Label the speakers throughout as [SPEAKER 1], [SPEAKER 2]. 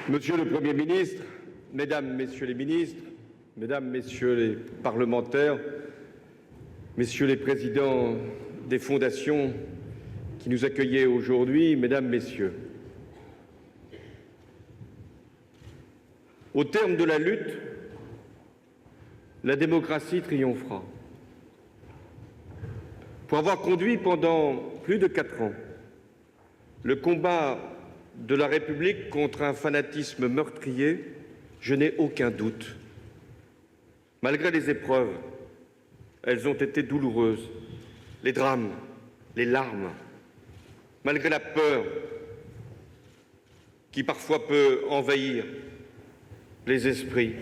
[SPEAKER 1] Monsieur le Premier ministre, Mesdames, Messieurs les ministres, Mesdames, Messieurs les parlementaires, Messieurs les présidents des fondations qui nous accueillaient aujourd'hui, Mesdames, Messieurs, au terme de la lutte, la démocratie triomphera. Pour avoir conduit pendant plus de 4 ans le combat de la République contre un fanatisme meurtrier, je n'ai aucun doute. Malgré les épreuves, elles ont été douloureuses, les drames, les larmes, malgré la peur qui parfois peut envahir les esprits.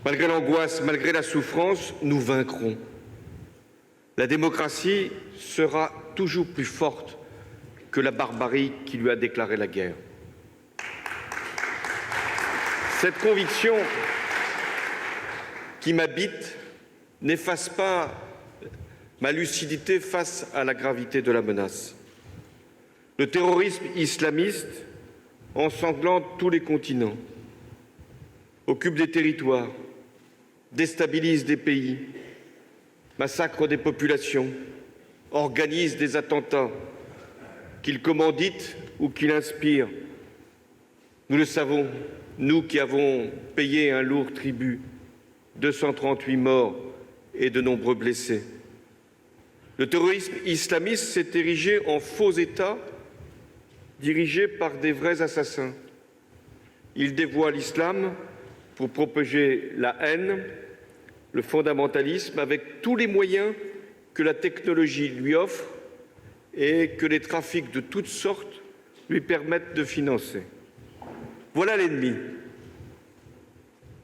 [SPEAKER 1] Malgré l'angoisse, malgré la souffrance, nous vaincrons. La démocratie sera toujours plus forte que la barbarie qui lui a déclaré la guerre. Cette conviction qui m'habite n'efface pas ma lucidité face à la gravité de la menace. Le terrorisme islamiste ensanglante tous les continents, occupe des territoires, déstabilise des pays, massacre des populations, organise des attentats, qu'il commandite ou qu'il inspire. Nous le savons, nous qui avons payé un lourd tribut, 238 morts et de nombreux blessés. Le terrorisme islamiste s'est érigé en faux État dirigé par des vrais assassins. Il dévoie l'islam pour propager la haine, le fondamentalisme, avec tous les moyens que la technologie lui offre et que les trafics de toutes sortes lui permettent de financer. Voilà l'ennemi.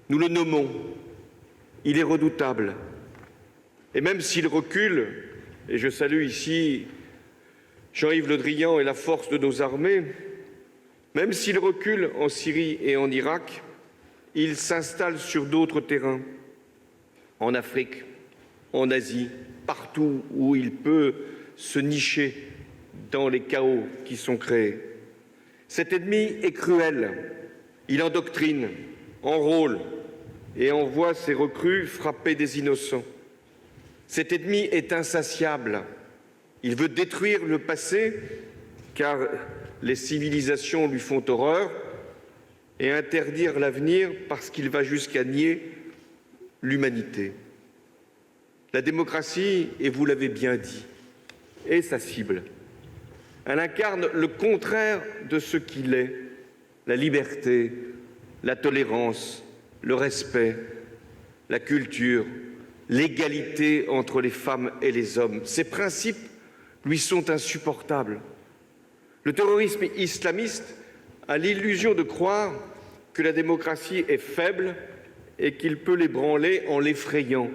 [SPEAKER 1] Nous le nommons. Il est redoutable. Et même s'il recule, et je salue ici Jean-Yves Le Drian et la force de nos armées, même s'il recule en Syrie et en Irak, il s'installe sur d'autres terrains, en Afrique, en Asie, partout où il peut se nicher dans les chaos qui sont créés. Cet ennemi est cruel, il endoctrine, enrôle et envoie ses recrues frapper des innocents. Cet ennemi est insatiable, il veut détruire le passé car les civilisations lui font horreur et interdire l'avenir parce qu'il va jusqu'à nier l'humanité. La démocratie, et vous l'avez bien dit, est sa cible. Elle incarne le contraire de ce qu'il est, la liberté, la tolérance, le respect, la culture, l'égalité entre les femmes et les hommes. Ces principes lui sont insupportables. Le terrorisme islamiste a l'illusion de croire que la démocratie est faible et qu'il peut l'ébranler en l'effrayant,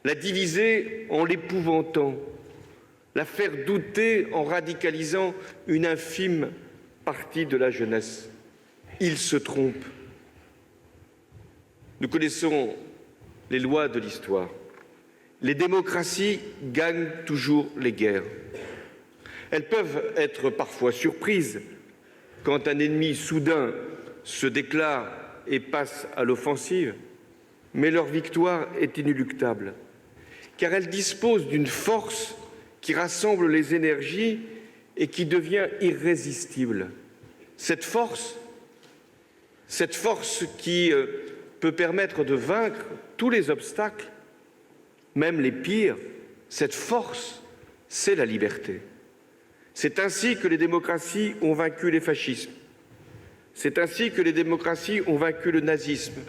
[SPEAKER 1] la diviser en l'épouvantant, la faire douter en radicalisant une infime partie de la jeunesse. Il se trompe. Nous connaissons les lois de l'histoire. Les démocraties gagnent toujours les guerres. Elles peuvent être parfois surprises quand un ennemi soudain se déclare et passe à l'offensive, mais leur victoire est inéluctable, car elles disposent d'une force qui rassemble les énergies et qui devient irrésistible. Cette force qui peut permettre de vaincre tous les obstacles, même les pires, cette force, c'est la liberté. C'est ainsi que les démocraties ont vaincu les fascismes. C'est ainsi que les démocraties ont vaincu le nazisme.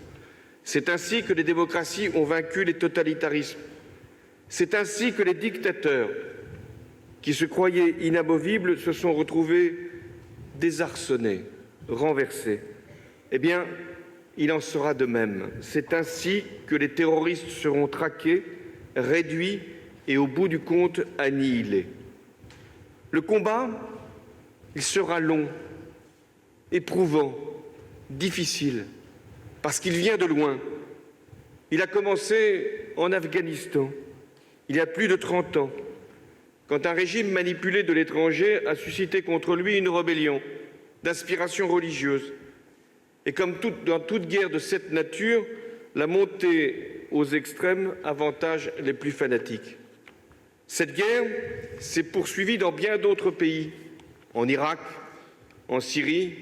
[SPEAKER 1] C'est ainsi que les démocraties ont vaincu les totalitarismes. C'est ainsi que les dictateurs, qui se croyaient inamovibles, se sont retrouvés désarçonnés, renversés. Eh bien, il en sera de même. C'est ainsi que les terroristes seront traqués, réduits et, au bout du compte, annihilés. Le combat, il sera long, éprouvant, difficile, parce qu'il vient de loin. Il a commencé en Afghanistan, il y a plus de 30 ans, quand un régime manipulé de l'étranger a suscité contre lui une rébellion d'inspiration religieuse. Et comme dans toute guerre de cette nature, la montée aux extrêmes avantage les plus fanatiques. Cette guerre s'est poursuivie dans bien d'autres pays, en Irak, en Syrie,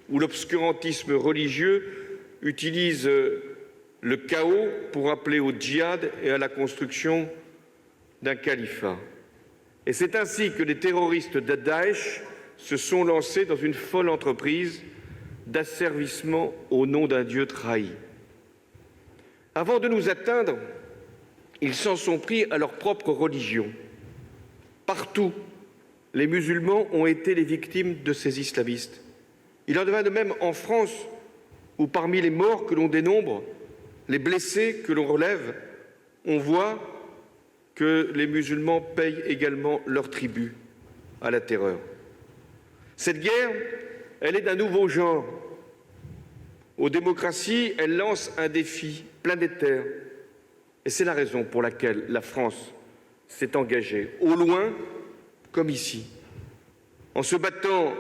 [SPEAKER 1] où l'obscurantisme religieux utilise le chaos pour appeler au djihad et à la construction d'un califat. Et c'est ainsi que les terroristes de Daesh se sont lancés dans une folle entreprise d'asservissement au nom d'un Dieu trahi. Avant de nous atteindre, ils s'en sont pris à leur propre religion. Partout, les musulmans ont été les victimes de ces islamistes. Il en va de même en France, où parmi les morts que l'on dénombre, les blessés que l'on relève, on voit que les musulmans payent également leur tribut à la terreur. Cette guerre, elle est d'un nouveau genre. Aux démocraties, elle lance un défi planétaire. Et c'est la raison pour laquelle la France s'est engagée, au loin comme ici. En se battant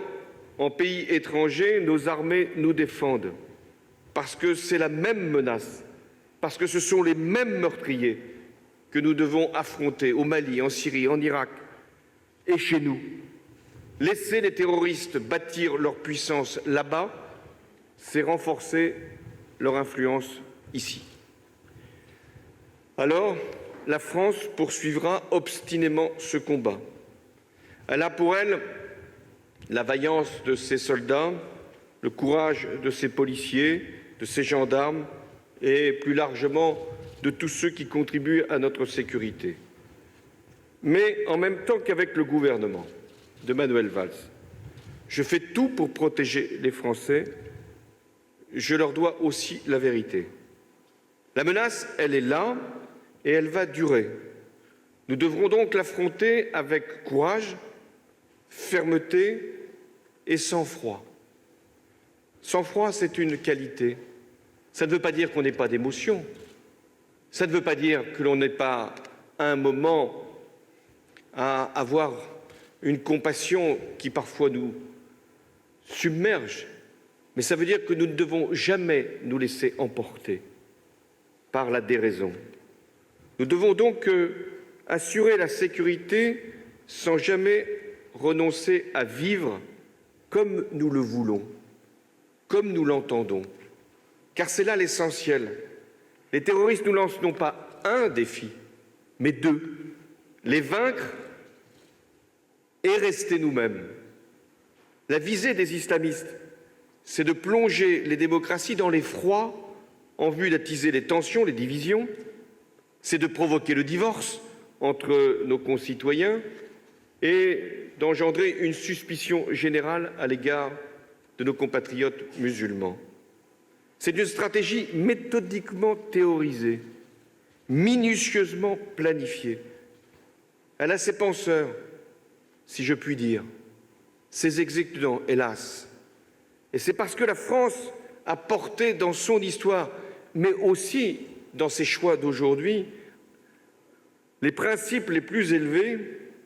[SPEAKER 1] en pays étrangers, nos armées nous défendent, parce que c'est la même menace, parce que ce sont les mêmes meurtriers que nous devons affronter au Mali, en Syrie, en Irak et chez nous. Laisser les terroristes bâtir leur puissance là-bas, c'est renforcer leur influence ici. Alors, la France poursuivra obstinément ce combat. Elle a pour elle la vaillance de ses soldats, le courage de ses policiers, de ses gendarmes et plus largement de tous ceux qui contribuent à notre sécurité. Mais en même temps qu'avec le gouvernement de Manuel Valls, je fais tout pour protéger les Français. Je leur dois aussi la vérité. La menace, elle est là et elle va durer. Nous devrons donc l'affronter avec courage, fermeté et sang-froid. Sang-froid, c'est une qualité. Ça ne veut pas dire qu'on n'ait pas d'émotion. Ça ne veut pas dire que l'on n'ait pas un moment à avoir une compassion qui parfois nous submerge. Mais ça veut dire que nous ne devons jamais nous laisser emporter par la déraison. Nous devons donc assurer la sécurité sans jamais renoncer à vivre comme nous le voulons, comme nous l'entendons. Car c'est là l'essentiel. Les terroristes nous lancent non pas un défi, mais deux. Les vaincre et rester nous-mêmes. La visée des islamistes, c'est de plonger les démocraties dans l'effroi en vue d'attiser les tensions, les divisions. C'est de provoquer le divorce entre nos concitoyens et d'engendrer une suspicion générale à l'égard de nos compatriotes musulmans. C'est une stratégie méthodiquement théorisée, minutieusement planifiée. Elle a ses penseurs, si je puis dire, ses exécutants, hélas. Et c'est parce que la France a porté dans son histoire, mais aussi dans ses choix d'aujourd'hui, les principes les plus élevés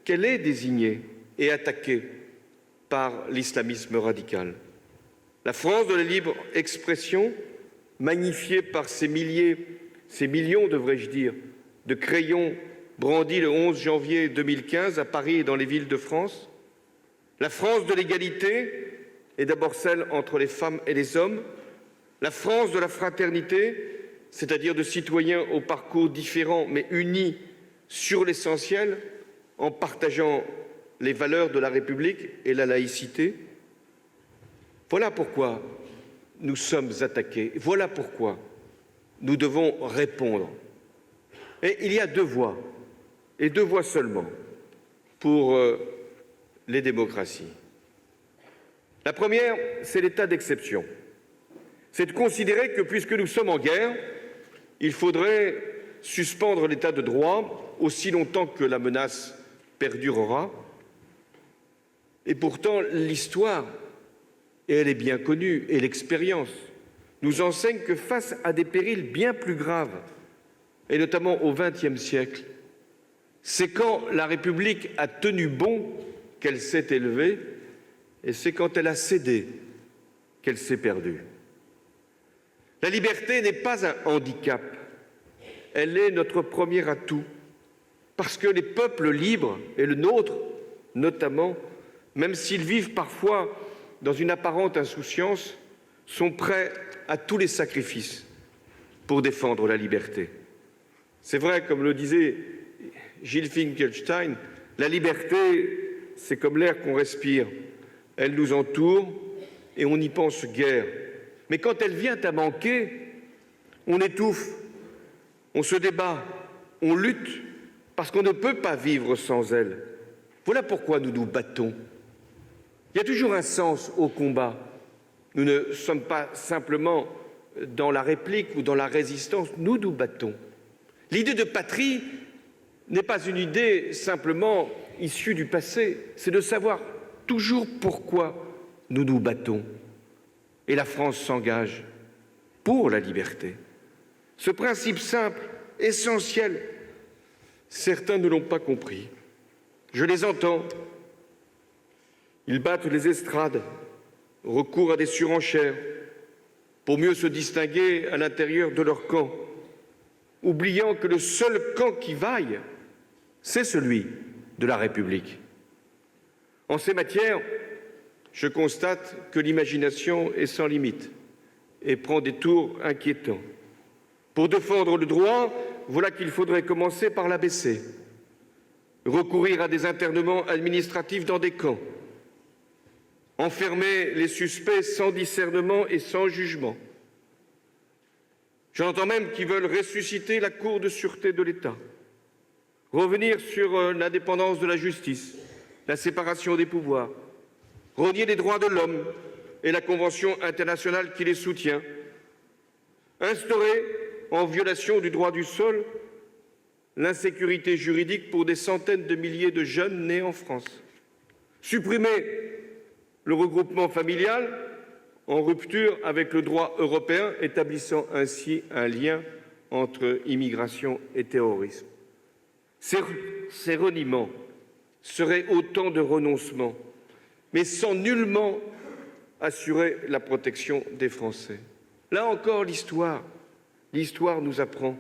[SPEAKER 1] qu'elle est désignée et attaquée par l'islamisme radical. La France de la libre expression, magnifiée par ces millions, devrais-je dire, de crayons brandis le 11 janvier 2015 à Paris et dans les villes de France. La France de l'égalité est d'abord celle entre les femmes et les hommes. La France de la fraternité, c'est-à-dire de citoyens aux parcours différents mais unis sur l'essentiel, en partageant les valeurs de la République et la laïcité. Voilà pourquoi nous sommes attaqués. Voilà pourquoi nous devons répondre. Et il y a deux voies, et deux voies seulement, pour les démocraties. La première, c'est l'état d'exception. C'est de considérer que, puisque nous sommes en guerre, il faudrait suspendre l'état de droit aussi longtemps que la menace perdurera. Et pourtant, l'histoire, et elle est bien connue, et l'expérience, nous enseigne que face à des périls bien plus graves, et notamment au XXe siècle, c'est quand la République a tenu bon qu'elle s'est élevée, et c'est quand elle a cédé qu'elle s'est perdue. La liberté n'est pas un handicap, elle est notre premier atout, parce que les peuples libres, et le nôtre notamment, même s'ils vivent parfois dans une apparente insouciance, sont prêts à tous les sacrifices pour défendre la liberté. C'est vrai, comme le disait Gilles Finkelstein, la liberté, c'est comme l'air qu'on respire. Elle nous entoure et on n'y pense guère. Mais quand elle vient à manquer, on étouffe, on se débat, on lutte, parce qu'on ne peut pas vivre sans elle. Voilà pourquoi nous nous battons. Il y a toujours un sens au combat. Nous ne sommes pas simplement dans la réplique ou dans la résistance, nous nous battons. L'idée de patrie n'est pas une idée simplement issue du passé, c'est de savoir toujours pourquoi nous nous battons. Et la France s'engage pour la liberté. Ce principe simple, essentiel, certains ne l'ont pas compris. Je les entends. Ils battent les estrades, recourent à des surenchères pour mieux se distinguer à l'intérieur de leur camp, oubliant que le seul camp qui vaille, c'est celui de la République. En ces matières, je constate que l'imagination est sans limite et prend des tours inquiétants. Pour défendre le droit, voilà qu'il faudrait commencer par l'abaisser, recourir à des internements administratifs dans des camps, enfermer les suspects sans discernement et sans jugement. J'entends même qu'ils veulent ressusciter la Cour de sûreté de l'État, revenir sur l'indépendance de la justice, la séparation des pouvoirs, renier les droits de l'homme et la Convention internationale qui les soutient, instaurer, en violation du droit du sol, l'insécurité juridique pour des centaines de milliers de jeunes nés en France, supprimer le regroupement familial en rupture avec le droit européen, établissant ainsi un lien entre immigration et terrorisme. Ces reniements seraient autant de renoncements, mais sans nullement assurer la protection des Français. Là encore, l'histoire nous apprend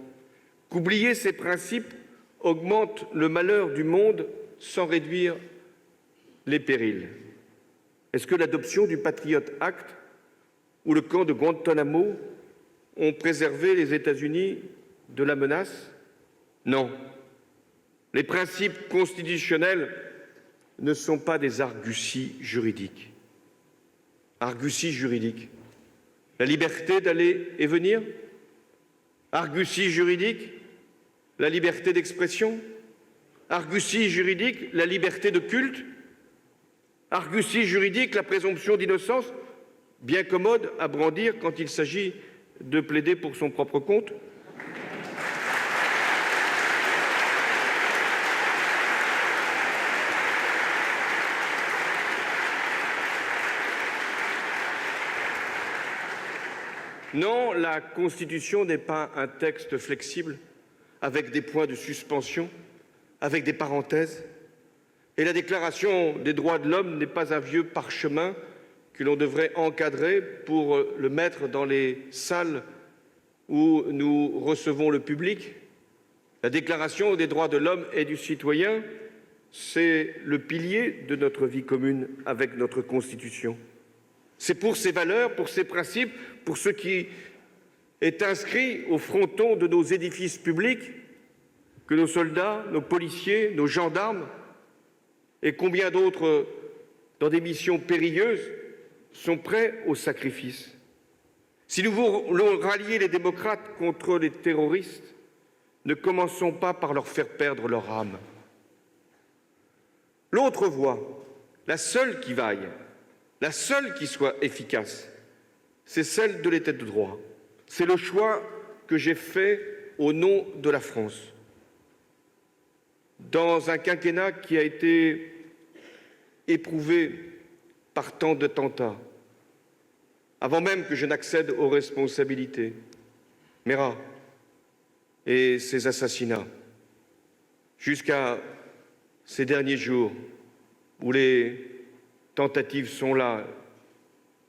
[SPEAKER 1] qu'oublier ces principes augmente le malheur du monde sans réduire les périls. Est-ce que l'adoption du Patriot Act ou le camp de Guantanamo ont préservé les États-Unis de la menace? Non. Les principes constitutionnels ne sont pas des arguties juridiques. Arguties juridiques. La liberté d'aller et venir? Argutie juridique, la liberté d'expression? Argutie juridique, la liberté de culte? Argutie juridique, la présomption d'innocence, bien commode à brandir quand il s'agit de plaider pour son propre compte? Non, la Constitution n'est pas un texte flexible, avec des points de suspension, avec des parenthèses. Et la Déclaration des droits de l'homme n'est pas un vieux parchemin que l'on devrait encadrer pour le mettre dans les salles où nous recevons le public. La Déclaration des droits de l'homme et du citoyen, c'est le pilier de notre vie commune avec notre Constitution. C'est pour ces valeurs, pour ces principes, pour ce qui est inscrit au fronton de nos édifices publics que nos soldats, nos policiers, nos gendarmes et combien d'autres dans des missions périlleuses sont prêts au sacrifice. Si nous voulons rallier les démocrates contre les terroristes, ne commençons pas par leur faire perdre leur âme. L'autre voie, la seule qui vaille, la seule qui soit efficace, c'est celle de l'état de droit. C'est le choix que j'ai fait au nom de la France. Dans un quinquennat qui a été éprouvé par tant d'attentats, avant même que je n'accède aux responsabilités, Mera et ses assassinats, jusqu'à ces derniers jours où les tentatives sont là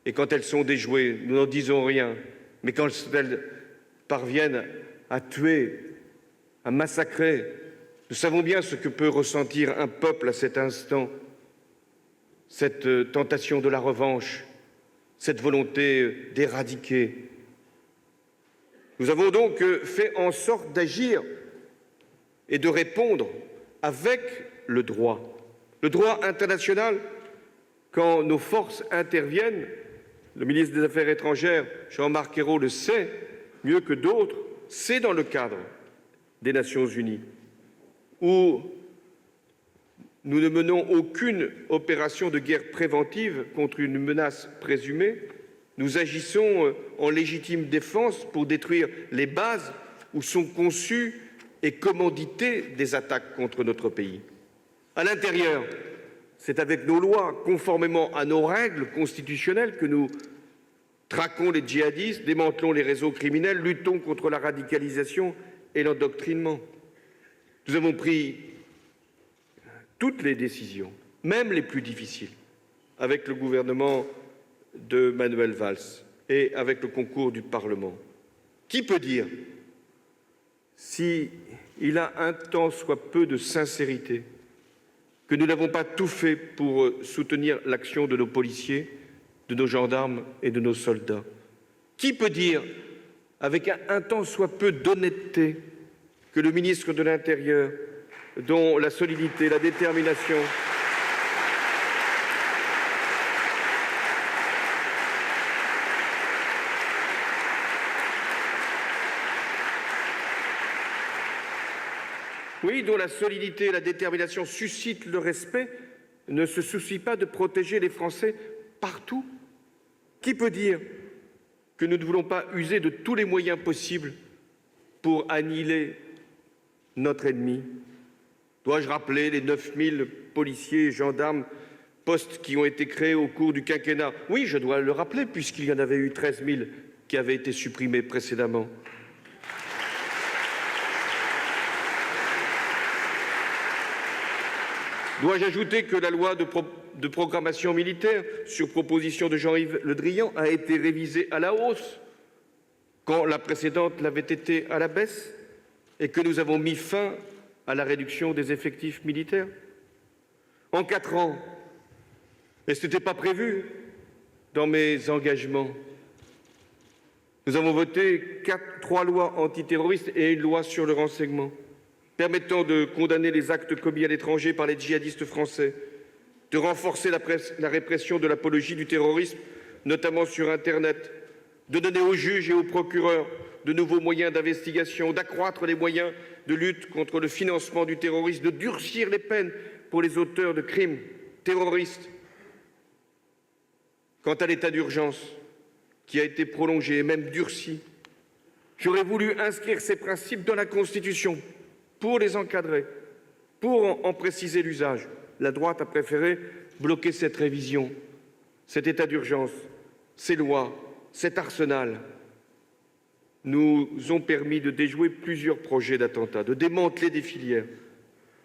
[SPEAKER 1] Et quand elles sont déjouées, nous n'en disons rien. Mais quand elles parviennent à tuer, à massacrer, nous savons bien ce que peut ressentir un peuple à cet instant, cette tentation de la revanche, cette volonté d'éradiquer. Nous avons donc fait en sorte d'agir et de répondre avec le droit international. Quand nos forces interviennent, le ministre des Affaires étrangères, Jean-Marc Ayrault, le sait mieux que d'autres, c'est dans le cadre des Nations unies, où nous ne menons aucune opération de guerre préventive contre une menace présumée. Nous agissons en légitime défense pour détruire les bases où sont conçues et commanditées des attaques contre notre pays. À l'intérieur, c'est avec nos lois, conformément à nos règles constitutionnelles, que nous traquons les djihadistes, démantelons les réseaux criminels, luttons contre la radicalisation et l'endoctrinement. Nous avons pris toutes les décisions, même les plus difficiles, avec le gouvernement de Manuel Valls et avec le concours du Parlement. Qui peut dire s'il a un tant soit peu de sincérité que nous n'avons pas tout fait pour soutenir l'action de nos policiers, de nos gendarmes et de nos soldats? Qui peut dire, avec un tant soit peu d'honnêteté, que le ministre de l'Intérieur, dont la solidité, la détermination dont la solidité et la détermination suscitent le respect, ne se soucie pas de protéger les Français partout? Qui peut dire que nous ne voulons pas user de tous les moyens possibles pour annihiler notre ennemi? Dois-je rappeler les 9000 policiers et gendarmes postes qui ont été créés au cours du quinquennat? Oui, je dois le rappeler, puisqu'il y en avait eu 13 000 qui avaient été supprimés précédemment. Dois-je ajouter que la loi de programmation militaire, sur proposition de Jean-Yves Le Drian, a été révisée à la hausse quand la précédente l'avait été à la baisse, et que nous avons mis fin à la réduction des effectifs militaires? En 4 ans, et ce n'était pas prévu dans mes engagements, nous avons voté 3 lois antiterroristes et une loi sur le renseignement, permettant de condamner les actes commis à l'étranger par les djihadistes français, de renforcer la répression de l'apologie du terrorisme, notamment sur Internet, de donner aux juges et aux procureurs de nouveaux moyens d'investigation, d'accroître les moyens de lutte contre le financement du terrorisme, de durcir les peines pour les auteurs de crimes terroristes. Quant à l'état d'urgence, qui a été prolongé et même durci, j'aurais voulu inscrire ces principes dans la Constitution pour les encadrer, pour en préciser l'usage. La droite a préféré bloquer cette révision, cet état d'urgence, ces lois, cet arsenal nous ont permis de déjouer plusieurs projets d'attentats, de démanteler des filières,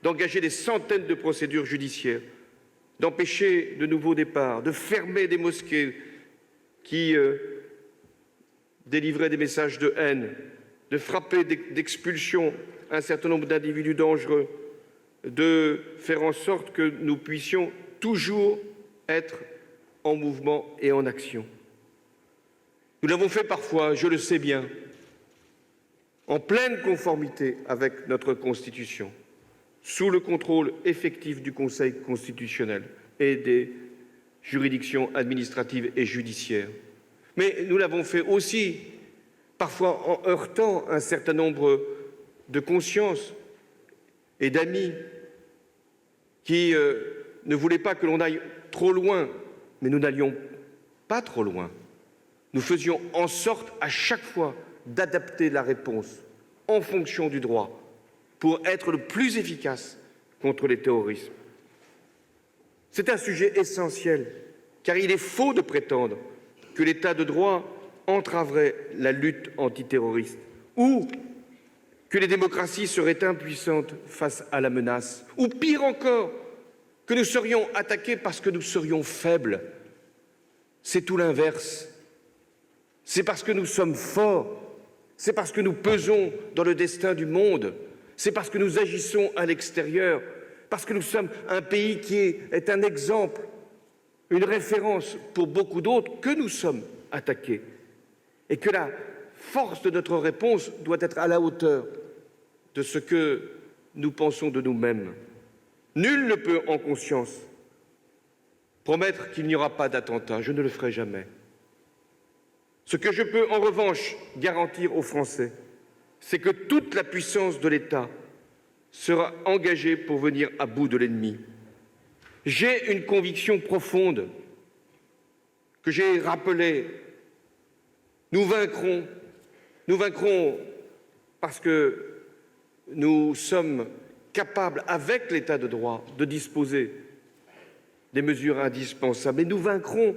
[SPEAKER 1] d'engager des centaines de procédures judiciaires, d'empêcher de nouveaux départs, de fermer des mosquées qui délivraient des messages de haine, de frapper d'expulsion un certain nombre d'individus dangereux, de faire en sorte que nous puissions toujours être en mouvement et en action. Nous l'avons fait parfois, je le sais bien, en pleine conformité avec notre Constitution, sous le contrôle effectif du Conseil constitutionnel et des juridictions administratives et judiciaires. Mais nous l'avons fait aussi, parfois en heurtant un certain nombre de consciences et d'amis qui ne voulaient pas que l'on aille trop loin, mais nous n'allions pas trop loin. Nous faisions en sorte à chaque fois d'adapter la réponse en fonction du droit pour être le plus efficace contre les terrorismes. C'est un sujet essentiel, car il est faux de prétendre que l'État de droit entraverait la lutte antiterroriste ou que les démocraties seraient impuissantes face à la menace, ou pire encore, que nous serions attaqués parce que nous serions faibles. c'est tout l'inverse. C'est parce que nous sommes forts, c'est parce que nous pesons dans le destin du monde, c'est parce que nous agissons à l'extérieur, parce que nous sommes un pays qui est un exemple, une référence pour beaucoup d'autres, que nous sommes attaqués. Et que la force de notre réponse doit être à la hauteur de ce que nous pensons de nous-mêmes. Nul ne peut, en conscience, promettre qu'il n'y aura pas d'attentat. Je ne le ferai jamais. Ce que je peux, en revanche, garantir aux Français, c'est que toute la puissance de l'État sera engagée pour venir à bout de l'ennemi. J'ai une conviction profonde que j'ai rappelée. Nous vaincrons parce que nous sommes capables, avec l'État de droit, de disposer des mesures indispensables. Et nous vaincrons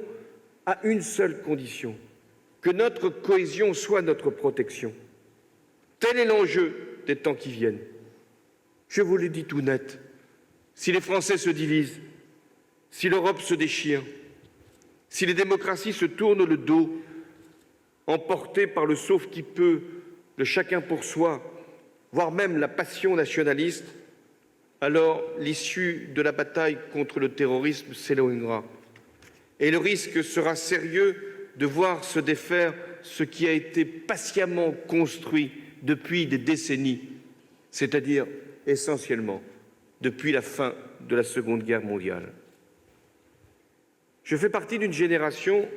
[SPEAKER 1] à une seule condition, que notre cohésion soit notre protection. Tel est l'enjeu des temps qui viennent. Je vous le dis tout net, si les Français se divisent, si l'Europe se déchire, si les démocraties se tournent le dos, emportées par le sauve-qui-peut, le chacun pour soi, voire même la passion nationaliste, alors l'issue de la bataille contre le terrorisme s'éloignera. Et le risque sera sérieux de voir se défaire ce qui a été patiemment construit depuis des décennies, c'est-à-dire essentiellement depuis la fin de la Seconde Guerre mondiale. Je fais partie d'une génération,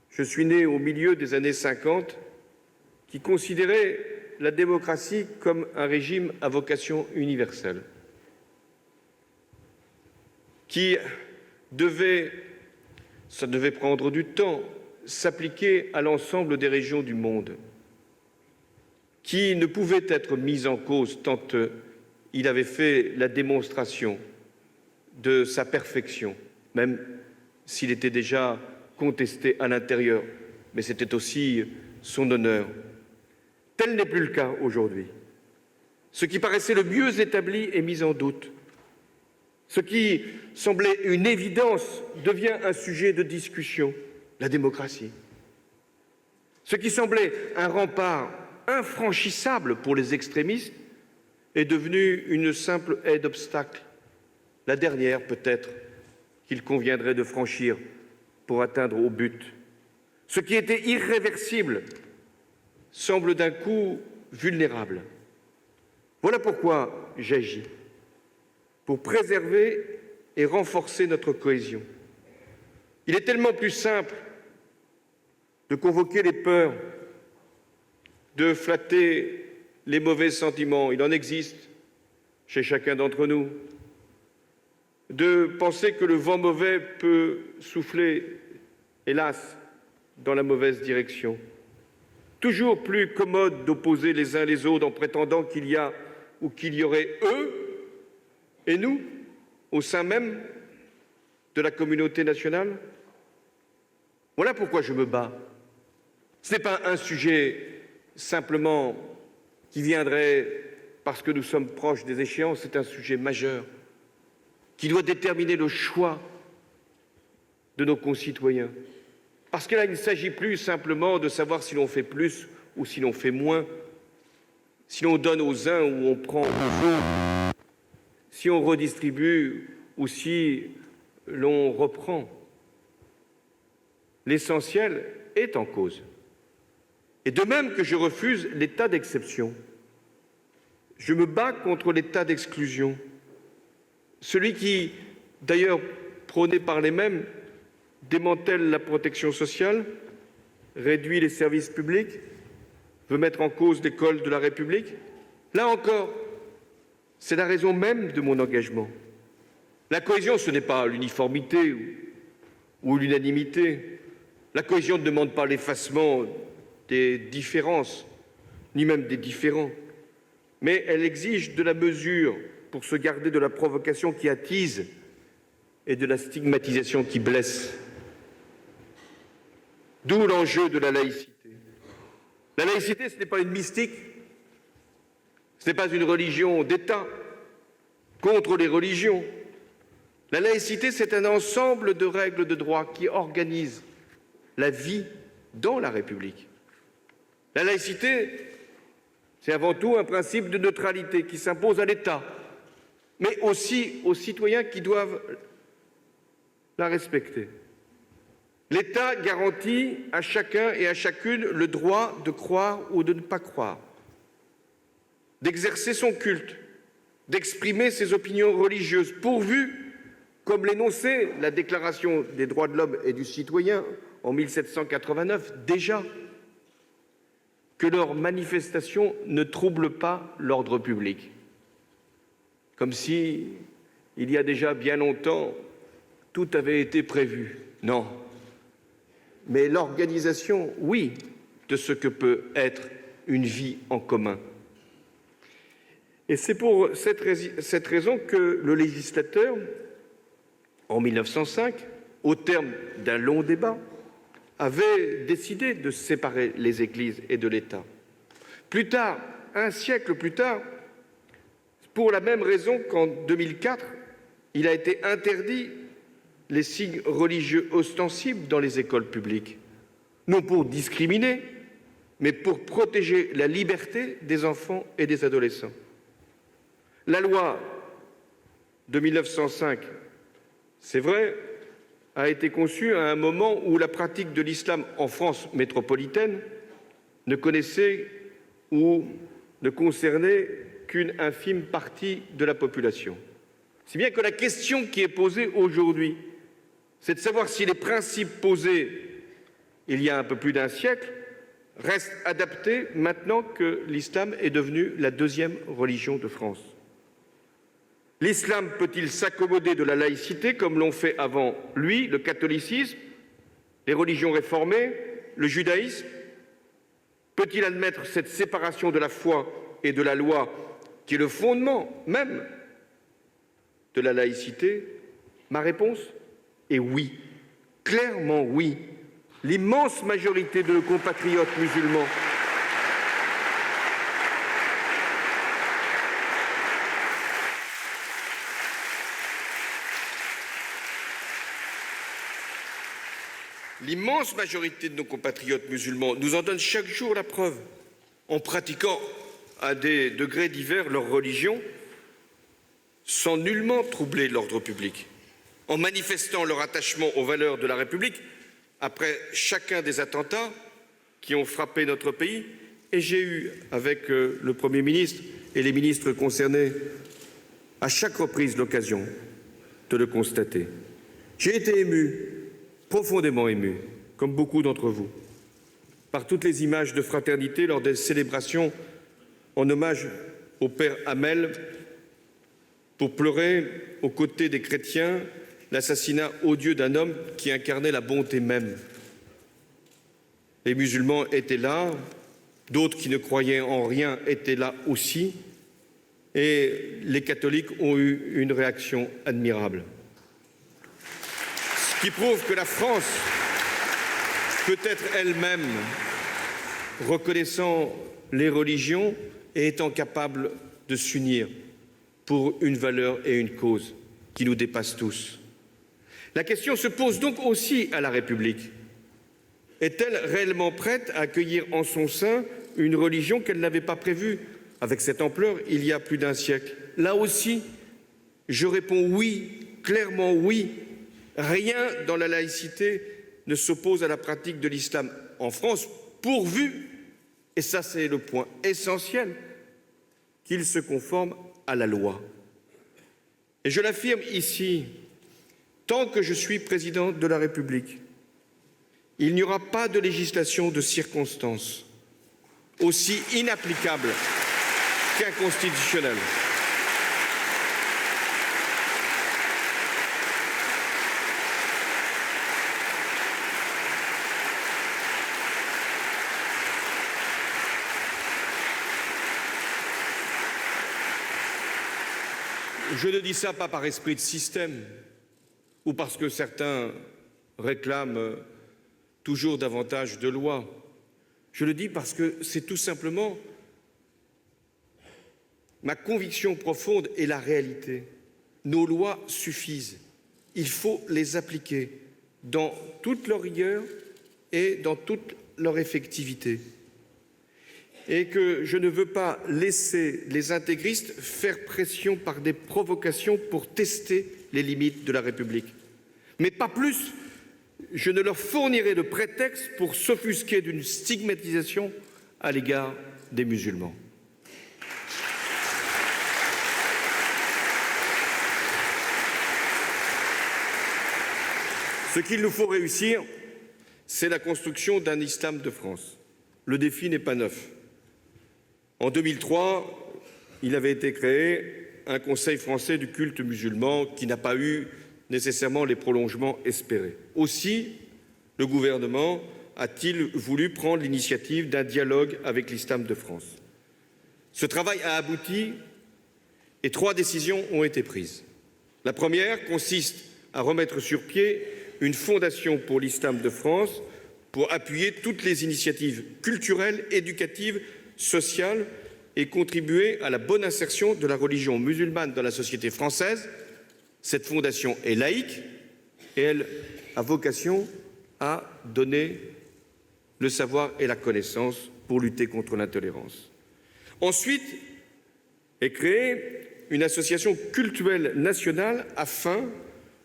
[SPEAKER 1] je suis né au milieu des années 50, qui considérait la démocratie comme un régime à vocation universelle, qui ça devait prendre du temps, s'appliquer à l'ensemble des régions du monde, qui ne pouvait être mis en cause tant il avait fait la démonstration de sa perfection, même s'il était déjà contesté à l'intérieur, mais c'était aussi son honneur. Tel n'est plus le cas aujourd'hui. Ce qui paraissait le mieux établi est mis en doute. Ce qui semblait une évidence devient un sujet de discussion, la démocratie. Ce qui semblait un rempart infranchissable pour les extrémistes est devenu une simple haie d'obstacles, la dernière peut-être qu'il conviendrait de franchir pour atteindre au but. Ce qui était irréversible semble d'un coup vulnérable. Voilà pourquoi j'agis, pour préserver et renforcer notre cohésion. Il est tellement plus simple de convoquer les peurs, de flatter les mauvais sentiments, il en existe chez chacun d'entre nous, de penser que le vent mauvais peut souffler, hélas, dans la mauvaise direction. Toujours plus commode d'opposer les uns les autres en prétendant qu'il y a ou qu'il y aurait eux et nous au sein même de la communauté nationale. Voilà pourquoi je me bats. Ce n'est pas un sujet simplement qui viendrait parce que nous sommes proches des échéances, c'est un sujet majeur qui doit déterminer le choix de nos concitoyens. Parce que là, il ne s'agit plus simplement de savoir si l'on fait plus ou si l'on fait moins, si l'on donne aux uns ou on prend aux autres, si on redistribue ou si l'on reprend. L'essentiel est en cause. Et de même que je refuse l'état d'exception, je me bats contre l'état d'exclusion, celui qui, d'ailleurs prôné par les mêmes, démantèle la protection sociale, réduit les services publics, veut mettre en cause l'école de la République. Là encore, c'est la raison même de mon engagement. La cohésion, ce n'est pas l'uniformité ou l'unanimité. La cohésion ne demande pas l'effacement des différences, ni même des différends, mais elle exige de la mesure pour se garder de la provocation qui attise et de la stigmatisation qui blesse. D'où l'enjeu de la laïcité. La laïcité, ce n'est pas une mystique, ce n'est pas une religion d'État contre les religions. La laïcité, c'est un ensemble de règles de droit qui organisent la vie dans la République. La laïcité, c'est avant tout un principe de neutralité qui s'impose à l'État, mais aussi aux citoyens qui doivent la respecter. L'État garantit à chacun et à chacune le droit de croire ou de ne pas croire, d'exercer son culte, d'exprimer ses opinions religieuses, pourvu, comme l'énonçait la Déclaration des droits de l'homme et du citoyen en 1789, déjà, que leurs manifestations ne troublent pas l'ordre public. Comme si, il y a déjà bien longtemps, tout avait été prévu. Non. Mais l'organisation, oui, de ce que peut être une vie en commun. Et c'est pour cette raison que le législateur, en 1905, au terme d'un long débat, avait décidé de séparer les églises et de l'État. Plus tard, un siècle plus tard, pour la même raison qu'en 2004, il a été interdit les signes religieux ostensibles dans les écoles publiques, non pour discriminer, mais pour protéger la liberté des enfants et des adolescents. La loi de 1905, c'est vrai, a été conçue à un moment où la pratique de l'islam en France métropolitaine ne connaissait ou ne concernait qu'une infime partie de la population. Si bien que la question qui est posée aujourd'hui, c'est de savoir si les principes posés il y a un peu plus d'un siècle restent adaptés maintenant que l'islam est devenu la deuxième religion de France. L'islam peut-il s'accommoder de la laïcité comme l'ont fait avant lui le catholicisme, les religions réformées, le judaïsme? Peut-il admettre cette séparation de la foi et de la loi qui est le fondement même de la laïcité? Ma réponse est oui, clairement oui. L'immense majorité de nos compatriotes musulmans L'immense majorité de nos compatriotes musulmans nous en donne chaque jour la preuve, en pratiquant à des degrés divers leur religion, sans nullement troubler l'ordre public, en manifestant leur attachement aux valeurs de la République après chacun des attentats qui ont frappé notre pays. Et j'ai eu, avec le Premier ministre et les ministres concernés, à chaque reprise l'occasion de le constater. J'ai été ému, profondément ému, comme beaucoup d'entre vous, par toutes les images de fraternité lors des célébrations en hommage au père Hamel, pour pleurer aux côtés des chrétiens l'assassinat odieux d'un homme qui incarnait la bonté même. Les musulmans étaient là, d'autres qui ne croyaient en rien étaient là aussi, et les catholiques ont eu une réaction admirable. Ce qui prouve que la France peut être elle-même reconnaissant les religions et étant capable de s'unir pour une valeur et une cause qui nous dépassent tous. La question se pose donc aussi à la République. Est-elle réellement prête à accueillir en son sein une religion qu'elle n'avait pas prévue avec cette ampleur il y a plus d'un siècle? Là aussi, je réponds oui, clairement oui. Rien dans la laïcité ne s'oppose à la pratique de l'islam en France, pourvu, et ça c'est le point essentiel, qu'il se conforme à la loi. Et je l'affirme ici, tant que je suis président de la République, il n'y aura pas de législation de circonstance aussi inapplicable qu'inconstitutionnelle. Je ne dis ça pas par esprit de système ou parce que certains réclament toujours davantage de lois. Je le dis parce que c'est tout simplement ma conviction profonde et la réalité. Nos lois suffisent. il faut les appliquer dans toute leur rigueur et dans toute leur effectivité. Et que je ne veux pas laisser les intégristes faire pression par des provocations pour tester les limites de la République. Mais pas plus, je ne leur fournirai de prétexte pour s'offusquer d'une stigmatisation à l'égard des musulmans. Ce qu'il nous faut réussir, c'est la construction d'un islam de France. Le défi n'est pas neuf. En 2003, il avait été créé un Conseil français du culte musulman qui n'a pas eu nécessairement les prolongements espérés. Aussi, le gouvernement a-t-il voulu prendre l'initiative d'un dialogue avec l'islam de France. Ce travail a abouti et 3 décisions ont été prises. La première consiste à remettre sur pied une fondation pour l'islam de France pour appuyer toutes les initiatives culturelles, éducatives, sociales et contribuer à la bonne insertion de la religion musulmane dans la société française. Cette fondation est laïque et elle a vocation à donner le savoir et la connaissance pour lutter contre l'intolérance. Ensuite est créée une association cultuelle nationale afin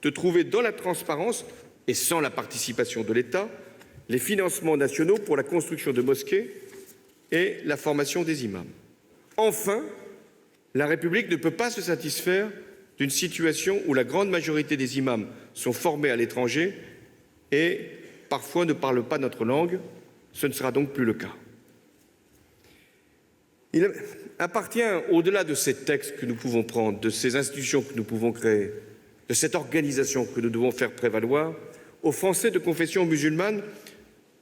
[SPEAKER 1] de trouver dans la transparence et sans la participation de l'État les financements nationaux pour la construction de mosquées et la formation des imams. Enfin, la République ne peut pas se satisfaire d'une situation où la grande majorité des imams sont formés à l'étranger et parfois ne parlent pas notre langue. Ce ne sera donc plus le cas. Il appartient, au-delà de ces textes que nous pouvons prendre, de ces institutions que nous pouvons créer, de cette organisation que nous devons faire prévaloir, aux Français de confession musulmane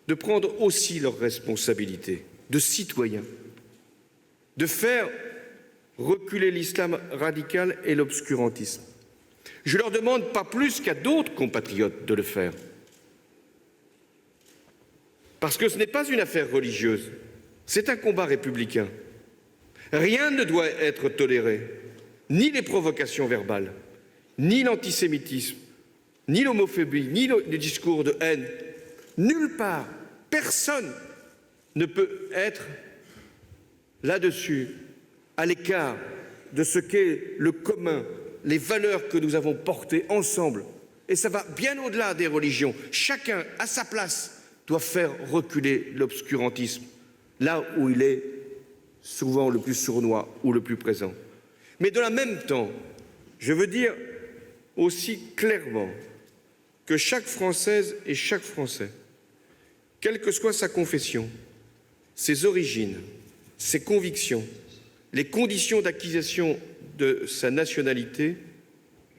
[SPEAKER 1] de prendre aussi leurs responsabilités de citoyens, de faire reculer l'islam radical et l'obscurantisme. Je leur demande pas plus qu'à d'autres compatriotes de le faire. Parce que ce n'est pas une affaire religieuse, c'est un combat républicain. Rien ne doit être toléré, ni les provocations verbales, ni l'antisémitisme, ni l'homophobie, ni le discours de haine. Nulle part, personne ne peut être là-dessus, à l'écart de ce qu'est le commun, les valeurs que nous avons portées ensemble. Et ça va bien au-delà des religions. Chacun, à sa place, doit faire reculer l'obscurantisme, là où il est souvent le plus sournois ou le plus présent. Mais dans le même temps, je veux dire aussi clairement que chaque Française et chaque Français, quelle que soit sa confession, ses origines, ses convictions, les conditions d'acquisition de sa nationalité,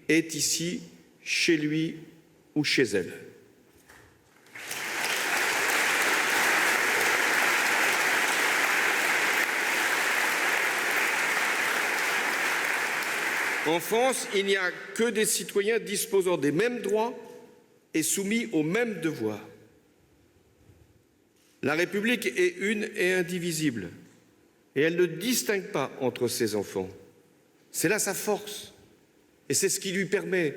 [SPEAKER 1] est ici, chez lui ou chez elle. En France, il n'y a que des citoyens disposant des mêmes droits et soumis aux mêmes devoirs. La République est une et indivisible, et elle ne distingue pas entre ses enfants. C'est là sa force, et c'est ce qui lui permet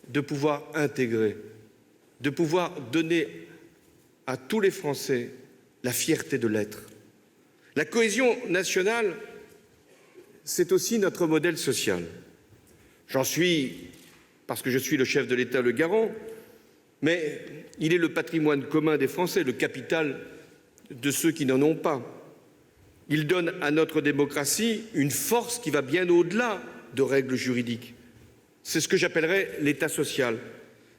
[SPEAKER 1] de pouvoir intégrer, de pouvoir donner à tous les Français la fierté de l'être. La cohésion nationale, c'est aussi notre modèle social. J'en suis, parce que je suis le chef de l'État, le garant, mais il est le patrimoine commun des Français, le capital de ceux qui n'en ont pas. Il donne à notre démocratie une force qui va bien au-delà de règles juridiques. C'est ce que j'appellerais l'État social,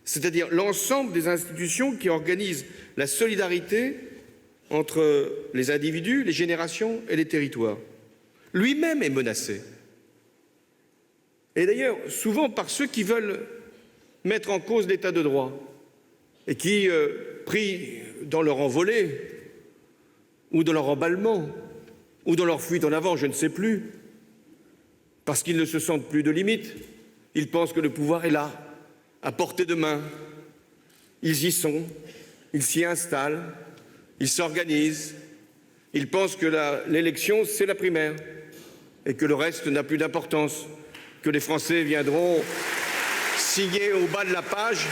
[SPEAKER 1] c'est-à-dire l'ensemble des institutions qui organisent la solidarité entre les individus, les générations et les territoires. Lui-même est menacé. Et d'ailleurs, souvent par ceux qui veulent mettre en cause l'état de droit et qui, pris dans leur envolée, ou dans leur emballement, ou dans leur fuite en avant, je ne sais plus, parce qu'ils ne se sentent plus de limite, ils pensent que le pouvoir est là, à portée de main. Ils y sont, ils s'y installent, ils s'organisent, ils pensent que l'élection, c'est la primaire, et que le reste n'a plus d'importance, que les Français viendront signer au bas de la page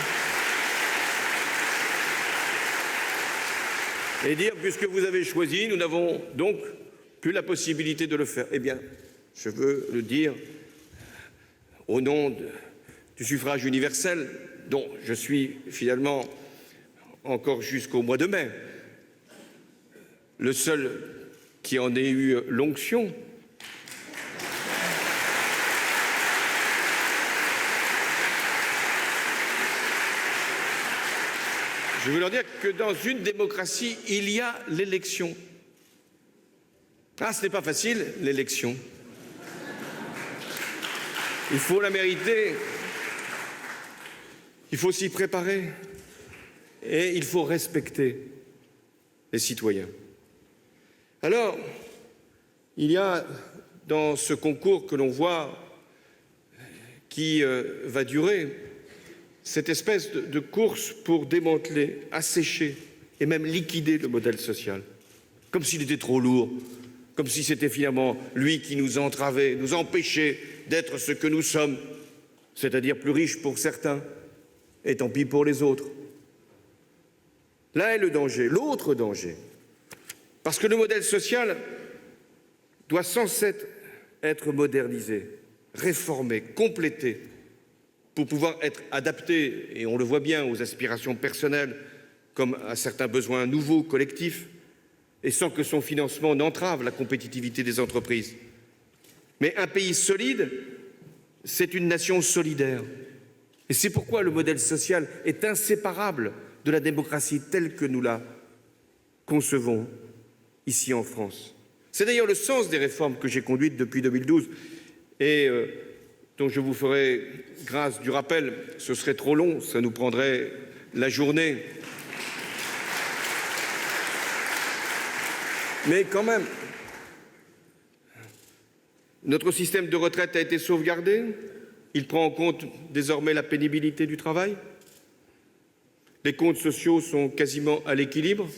[SPEAKER 1] et dire, puisque vous avez choisi, nous n'avons donc plus la possibilité de le faire. Eh bien, je veux le dire au nom du suffrage universel, dont je suis finalement encore jusqu'au mois de mai le seul qui en ait eu l'onction. Je veux leur dire que dans une démocratie, il y a l'élection. Ah, ce n'est pas facile, l'élection. Il faut la mériter, il faut s'y préparer et il faut respecter les citoyens. Alors, il y a dans ce concours que l'on voit qui va durer cette espèce de course pour démanteler, assécher et même liquider le modèle social, comme s'il était trop lourd, comme si c'était finalement lui qui nous entravait, nous empêchait d'être ce que nous sommes, c'est-à-dire plus riches pour certains et tant pis pour les autres. Là est le danger, l'autre danger, parce que le modèle social doit sans cesse être modernisé, réformé, complété, pour pouvoir être adapté, et on le voit bien, aux aspirations personnelles comme à certains besoins nouveaux, collectifs, et sans que son financement n'entrave la compétitivité des entreprises. Mais un pays solide, c'est une nation solidaire. Et c'est pourquoi le modèle social est inséparable de la démocratie telle que nous la concevons ici en France. C'est d'ailleurs le sens des réformes que j'ai conduites depuis 2012 et dont je vous ferai grâce du rappel. Ce serait trop long, ça nous prendrait la journée. Mais quand même, notre système de retraite a été sauvegardé. Il prend en compte désormais la pénibilité du travail. Les comptes sociaux sont quasiment à l'équilibre.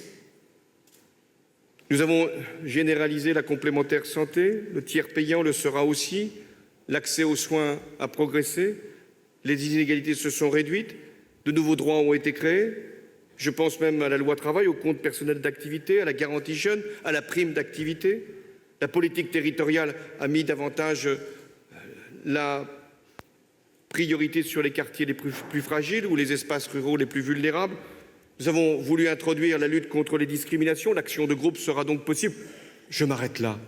[SPEAKER 1] Nous avons généralisé la complémentaire santé. Le tiers payant le sera aussi. L'accès aux soins a progressé. Les inégalités se sont réduites. De nouveaux droits ont été créés. Je pense même à la loi travail, au compte personnel d'activité, à la garantie jeune, à la prime d'activité. La politique territoriale a mis davantage la priorité sur les quartiers les plus fragiles ou les espaces ruraux les plus vulnérables. Nous avons voulu introduire la lutte contre les discriminations. L'action de groupe sera donc possible. Je m'arrête là.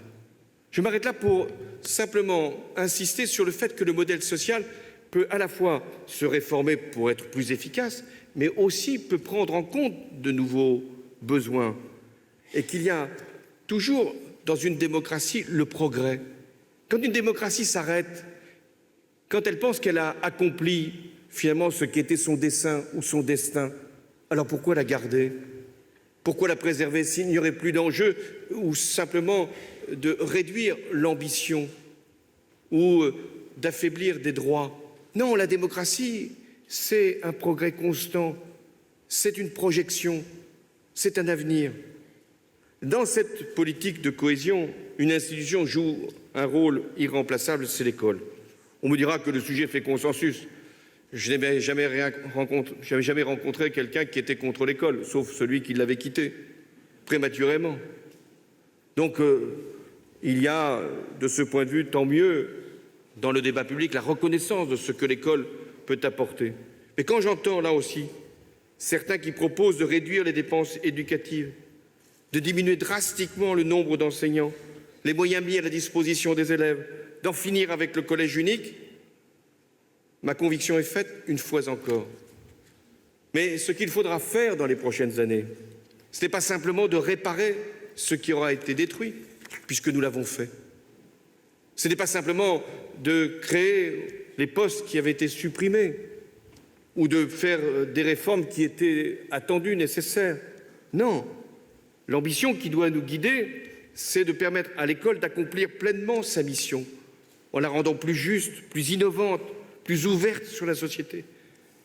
[SPEAKER 1] Je m'arrête là pour simplement insister sur le fait que le modèle social peut à la fois se réformer pour être plus efficace, mais aussi peut prendre en compte de nouveaux besoins. Et qu'il y a toujours dans une démocratie le progrès. Quand une démocratie s'arrête, quand elle pense qu'elle a accompli finalement ce qui était son dessein ou son destin, alors pourquoi la garder? Pourquoi la préserver s'il n'y aurait plus d'enjeu ou simplement de réduire l'ambition ou d'affaiblir des droits? Non, la démocratie, c'est un progrès constant, c'est une projection, c'est un avenir. Dans cette politique de cohésion, une institution joue un rôle irremplaçable, c'est l'école. On me dira que le sujet fait consensus. Je n'avais jamais rencontré quelqu'un qui était contre l'école, sauf celui qui l'avait quittée prématurément. Donc, il y a, de ce point de vue, tant mieux, dans le débat public, la reconnaissance de ce que l'école peut apporter. Mais quand j'entends, là aussi, certains qui proposent de réduire les dépenses éducatives, de diminuer drastiquement le nombre d'enseignants, les moyens mis à la disposition des élèves, d'en finir avec le collège unique, ma conviction est faite une fois encore. Mais ce qu'il faudra faire dans les prochaines années, ce n'est pas simplement de réparer ce qui aura été détruit, puisque nous l'avons fait. Ce n'est pas simplement de créer les postes qui avaient été supprimés ou de faire des réformes qui étaient attendues, nécessaires. Non, l'ambition qui doit nous guider, c'est de permettre à l'école d'accomplir pleinement sa mission, en la rendant plus juste, plus innovante, plus ouverte sur la société,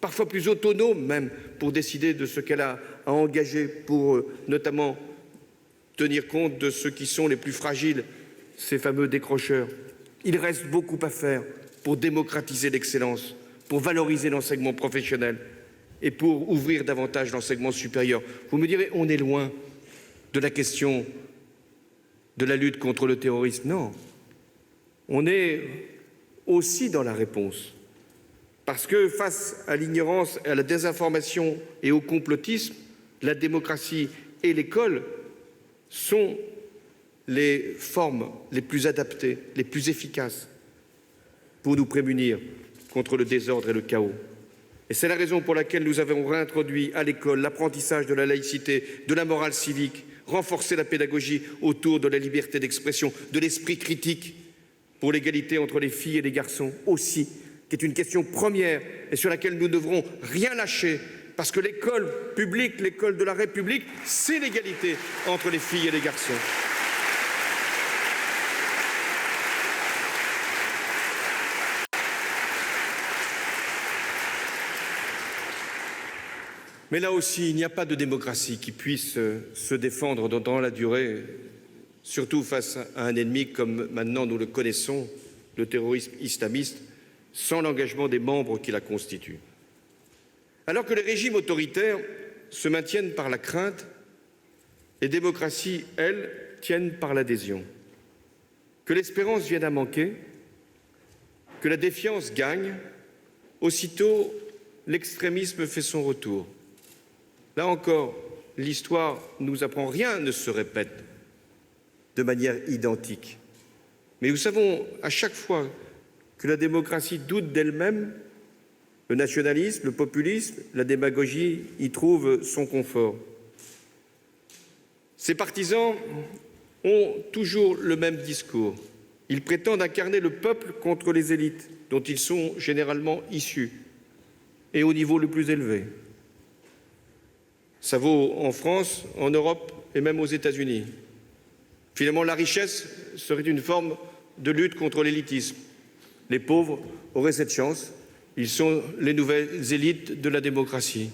[SPEAKER 1] parfois plus autonome même pour décider de ce qu'elle a à engager pour notamment tenir compte de ceux qui sont les plus fragiles, ces fameux décrocheurs. Il reste beaucoup à faire pour démocratiser l'excellence, pour valoriser l'enseignement professionnel et pour ouvrir davantage l'enseignement supérieur. Vous me direz, on est loin de la question de la lutte contre le terrorisme. Non, on est aussi dans la réponse. Parce que face à l'ignorance, à la désinformation et au complotisme, la démocratie et l'école sont les formes les plus adaptées, les plus efficaces pour nous prémunir contre le désordre et le chaos. Et c'est la raison pour laquelle nous avons réintroduit à l'école l'apprentissage de la laïcité, de la morale civique, renforcé la pédagogie autour de la liberté d'expression, de l'esprit critique pour l'égalité entre les filles et les garçons aussi, qui est une question première et sur laquelle nous ne devrons rien lâcher, parce que l'école publique, l'école de la République, c'est l'égalité entre les filles et les garçons. Mais là aussi, il n'y a pas de démocratie qui puisse se défendre dans la durée, surtout face à un ennemi comme maintenant nous le connaissons, le terrorisme islamiste, sans l'engagement des membres qui la constituent. Alors que les régimes autoritaires se maintiennent par la crainte, les démocraties, elles, tiennent par l'adhésion. Que l'espérance vienne à manquer, que la défiance gagne, aussitôt l'extrémisme fait son retour. Là encore, l'histoire nous apprend, rien ne se répète de manière identique. Mais nous savons à chaque fois que la démocratie doute d'elle-même, le nationalisme, le populisme, la démagogie y trouvent son confort. Ces partisans ont toujours le même discours. Ils prétendent incarner le peuple contre les élites, dont ils sont généralement issus, et au niveau le plus élevé. Ça vaut en France, en Europe et même aux États-Unis. Finalement, la richesse serait une forme de lutte contre l'élitisme. Les pauvres auraient cette chance. Ils sont les nouvelles élites de la démocratie.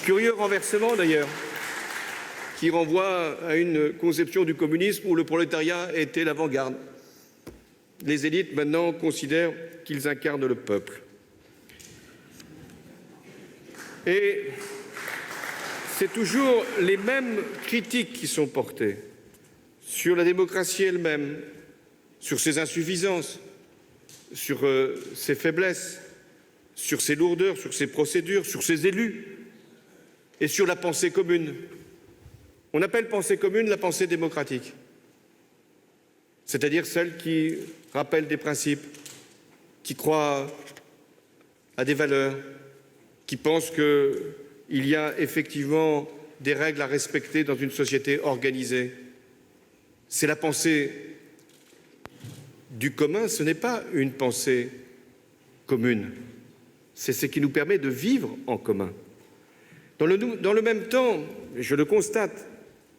[SPEAKER 1] Curieux renversement d'ailleurs, qui renvoie à une conception du communisme où le prolétariat était l'avant-garde. Les élites maintenant considèrent qu'ils incarnent le peuple. Et c'est toujours les mêmes critiques qui sont portées sur la démocratie elle-même, sur ses insuffisances, sur ses faiblesses, sur ses lourdeurs, sur ses procédures, sur ses élus et sur la pensée commune. On appelle pensée commune la pensée démocratique, c'est-à-dire celle qui rappelle des principes, qui croit à des valeurs, qui pense qu'il y a effectivement des règles à respecter dans une société organisée. C'est la pensée du commun, ce n'est pas une pensée commune. C'est ce qui nous permet de vivre en commun. Dans le même temps, je le constate,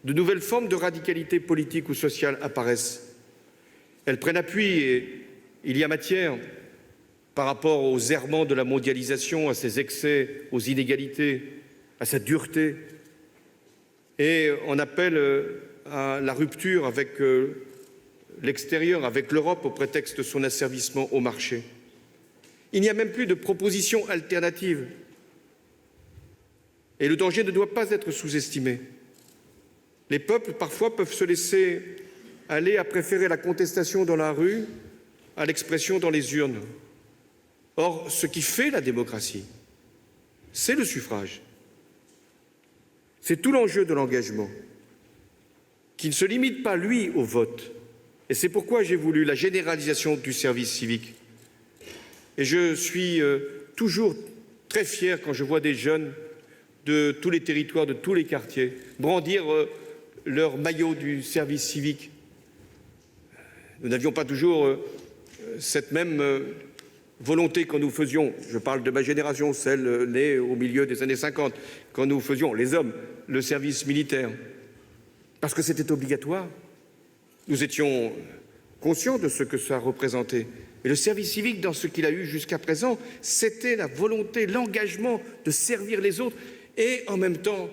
[SPEAKER 1] de nouvelles formes de radicalité politique ou sociale apparaissent. Elles prennent appui et il y a matière, par rapport aux errements de la mondialisation, à ses excès, aux inégalités, à sa dureté, et on appelle à la rupture avec l'extérieur, avec l'Europe, au prétexte de son asservissement au marché. Il n'y a même plus de propositions alternatives. Et le danger ne doit pas être sous-estimé. Les peuples, parfois, peuvent se laisser aller à préférer la contestation dans la rue à l'expression dans les urnes. Or, ce qui fait la démocratie, c'est le suffrage. C'est tout l'enjeu de l'engagement, qui ne se limite pas, lui, au vote. Et c'est pourquoi j'ai voulu la généralisation du service civique. Et je suis toujours très fier quand je vois des jeunes de tous les territoires, de tous les quartiers, brandir leur maillot du service civique. Nous n'avions pas toujours cette même volonté quand nous faisions, je parle de ma génération, celle née au milieu des années 50, quand nous faisions, les hommes, le service militaire, parce que c'était obligatoire. Nous étions conscients de ce que ça représentait. Et le service civique, dans ce qu'il a eu jusqu'à présent, c'était la volonté, l'engagement de servir les autres et en même temps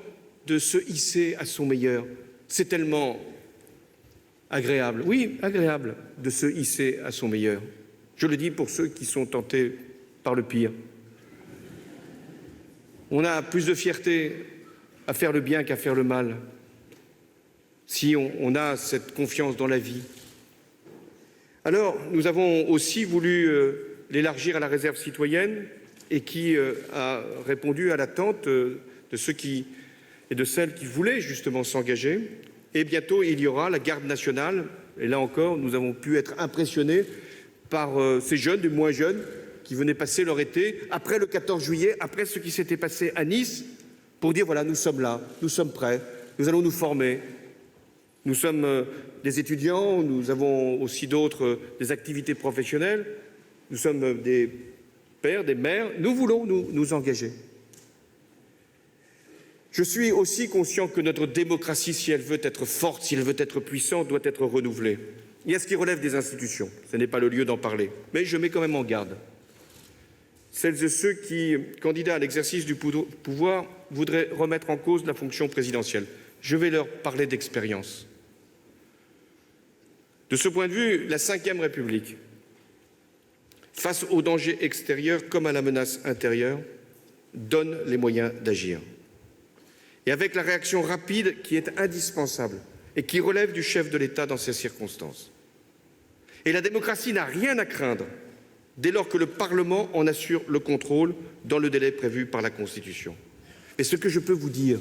[SPEAKER 1] de se hisser à son meilleur. C'est tellement agréable, oui, agréable de se hisser à son meilleur. Je le dis pour ceux qui sont tentés par le pire. On a plus de fierté à faire le bien qu'à faire le mal, si on a cette confiance dans la vie. Alors, nous avons aussi voulu l'élargir à la réserve citoyenne et qui a répondu à l'attente de ceux et de celles qui voulaient justement s'engager. Et bientôt, il y aura la garde nationale. Et là encore, nous avons pu être impressionnés par ces jeunes, des moins jeunes, qui venaient passer leur été après le 14 juillet, après ce qui s'était passé à Nice, pour dire voilà, nous sommes là, nous sommes prêts, nous allons nous former. Nous sommes des étudiants, nous avons aussi d'autres, des activités professionnelles, nous sommes des pères, des mères, nous voulons nous engager. Je suis aussi conscient que notre démocratie, si elle veut être forte, si elle veut être puissante, doit être renouvelée. Il y a ce qui relève des institutions, ce n'est pas le lieu d'en parler, mais je mets quand même en garde celles et ceux qui, candidats à l'exercice du pouvoir, voudraient remettre en cause la fonction présidentielle. Je vais leur parler d'expérience. De ce point de vue, la Ve République, face aux dangers extérieurs comme à la menace intérieure, donne les moyens d'agir. Et avec la réaction rapide qui est indispensable et qui relève du chef de l'État dans ces circonstances. Et la démocratie n'a rien à craindre dès lors que le Parlement en assure le contrôle dans le délai prévu par la Constitution. Et ce que je peux vous dire,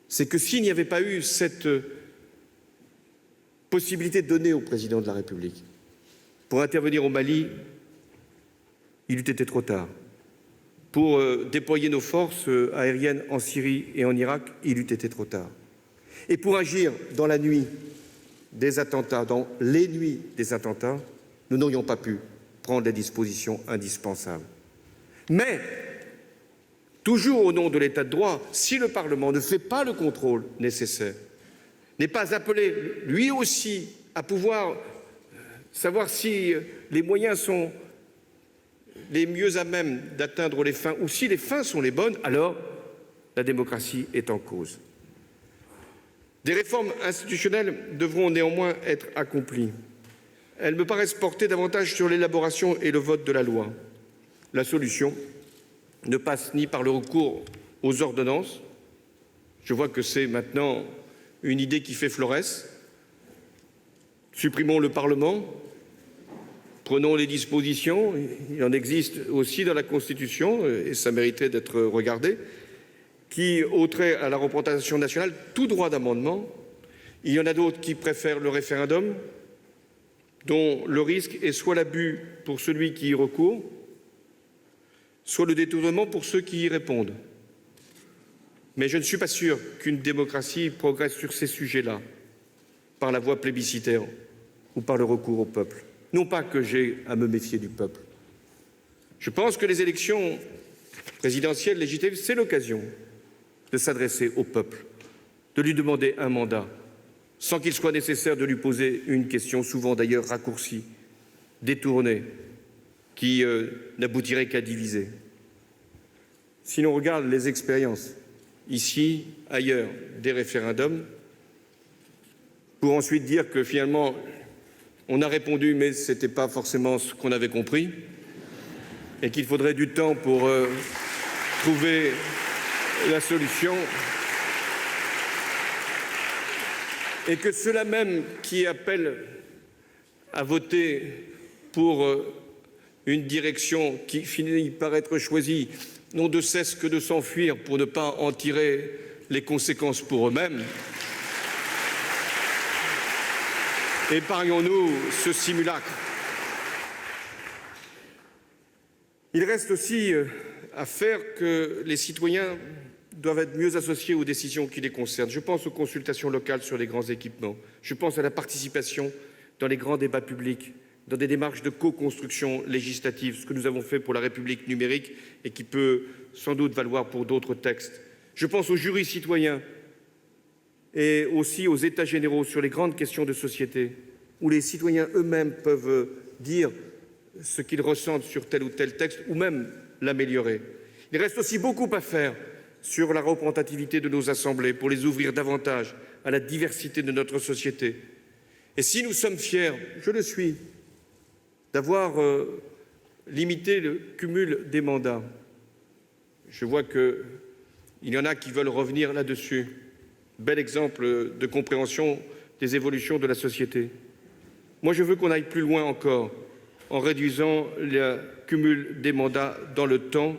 [SPEAKER 1] c'est que s'il n'y avait pas eu cette possibilité donnée au président de la République pour intervenir au Mali, il eût été trop tard. Pour déployer nos forces aériennes en Syrie et en Irak, il eût été trop tard. Et pour agir dans la nuit des attentats, dans les nuits des attentats, nous n'aurions pas pu prendre les dispositions indispensables. Mais, toujours au nom de l'État de droit, si le Parlement ne fait pas le contrôle nécessaire, n'est pas appelé, lui aussi, à pouvoir savoir si les moyens sont les mieux à même d'atteindre les fins ou si les fins sont les bonnes, alors la démocratie est en cause. Des réformes institutionnelles devront néanmoins être accomplies. Elles me paraissent porter davantage sur l'élaboration et le vote de la loi. La solution ne passe ni par le recours aux ordonnances. Je vois que c'est maintenant une idée qui fait florès. Supprimons le Parlement, prenons les dispositions, il en existe aussi dans la Constitution, et ça mériterait d'être regardé, qui ôteraient à la représentation nationale tout droit d'amendement. Il y en a d'autres qui préfèrent le référendum, dont le risque est soit l'abus pour celui qui y recourt, soit le détournement pour ceux qui y répondent. Mais je ne suis pas sûr qu'une démocratie progresse sur ces sujets-là par la voie plébiscitaire ou par le recours au peuple. Non pas que j'ai à me méfier du peuple. Je pense que les élections présidentielles législatives, c'est l'occasion de s'adresser au peuple, de lui demander un mandat, sans qu'il soit nécessaire de lui poser une question, souvent d'ailleurs raccourcie, détournée, qui n'aboutirait qu'à diviser. Si l'on regarde les expériences, ici, ailleurs, des référendums, pour ensuite dire que finalement, on a répondu, mais ce n'était pas forcément ce qu'on avait compris, et qu'il faudrait du temps pour trouver la solution, et que ceux-là même qui appellent à voter pour une direction qui finit par être choisie n'ont de cesse que de s'enfuir pour ne pas en tirer les conséquences pour eux-mêmes. Épargnons-nous ce simulacre. Il reste aussi à faire que les citoyens doivent être mieux associés aux décisions qui les concernent. Je pense aux consultations locales sur les grands équipements. Je pense à la participation dans les grands débats publics, dans des démarches de co-construction législative, ce que nous avons fait pour la République numérique et qui peut sans doute valoir pour d'autres textes. Je pense aux jurys citoyens et aussi aux états généraux sur les grandes questions de société, où les citoyens eux-mêmes peuvent dire ce qu'ils ressentent sur tel ou tel texte, ou même l'améliorer. Il reste aussi beaucoup à faire sur la représentativité de nos assemblées, pour les ouvrir davantage à la diversité de notre société. Et si nous sommes fiers, je le suis, d'avoir limiter le cumul des mandats. Je vois qu'il y en a qui veulent revenir là-dessus. Bel exemple de compréhension des évolutions de la société. Moi, je veux qu'on aille plus loin encore en réduisant le cumul des mandats dans le temps.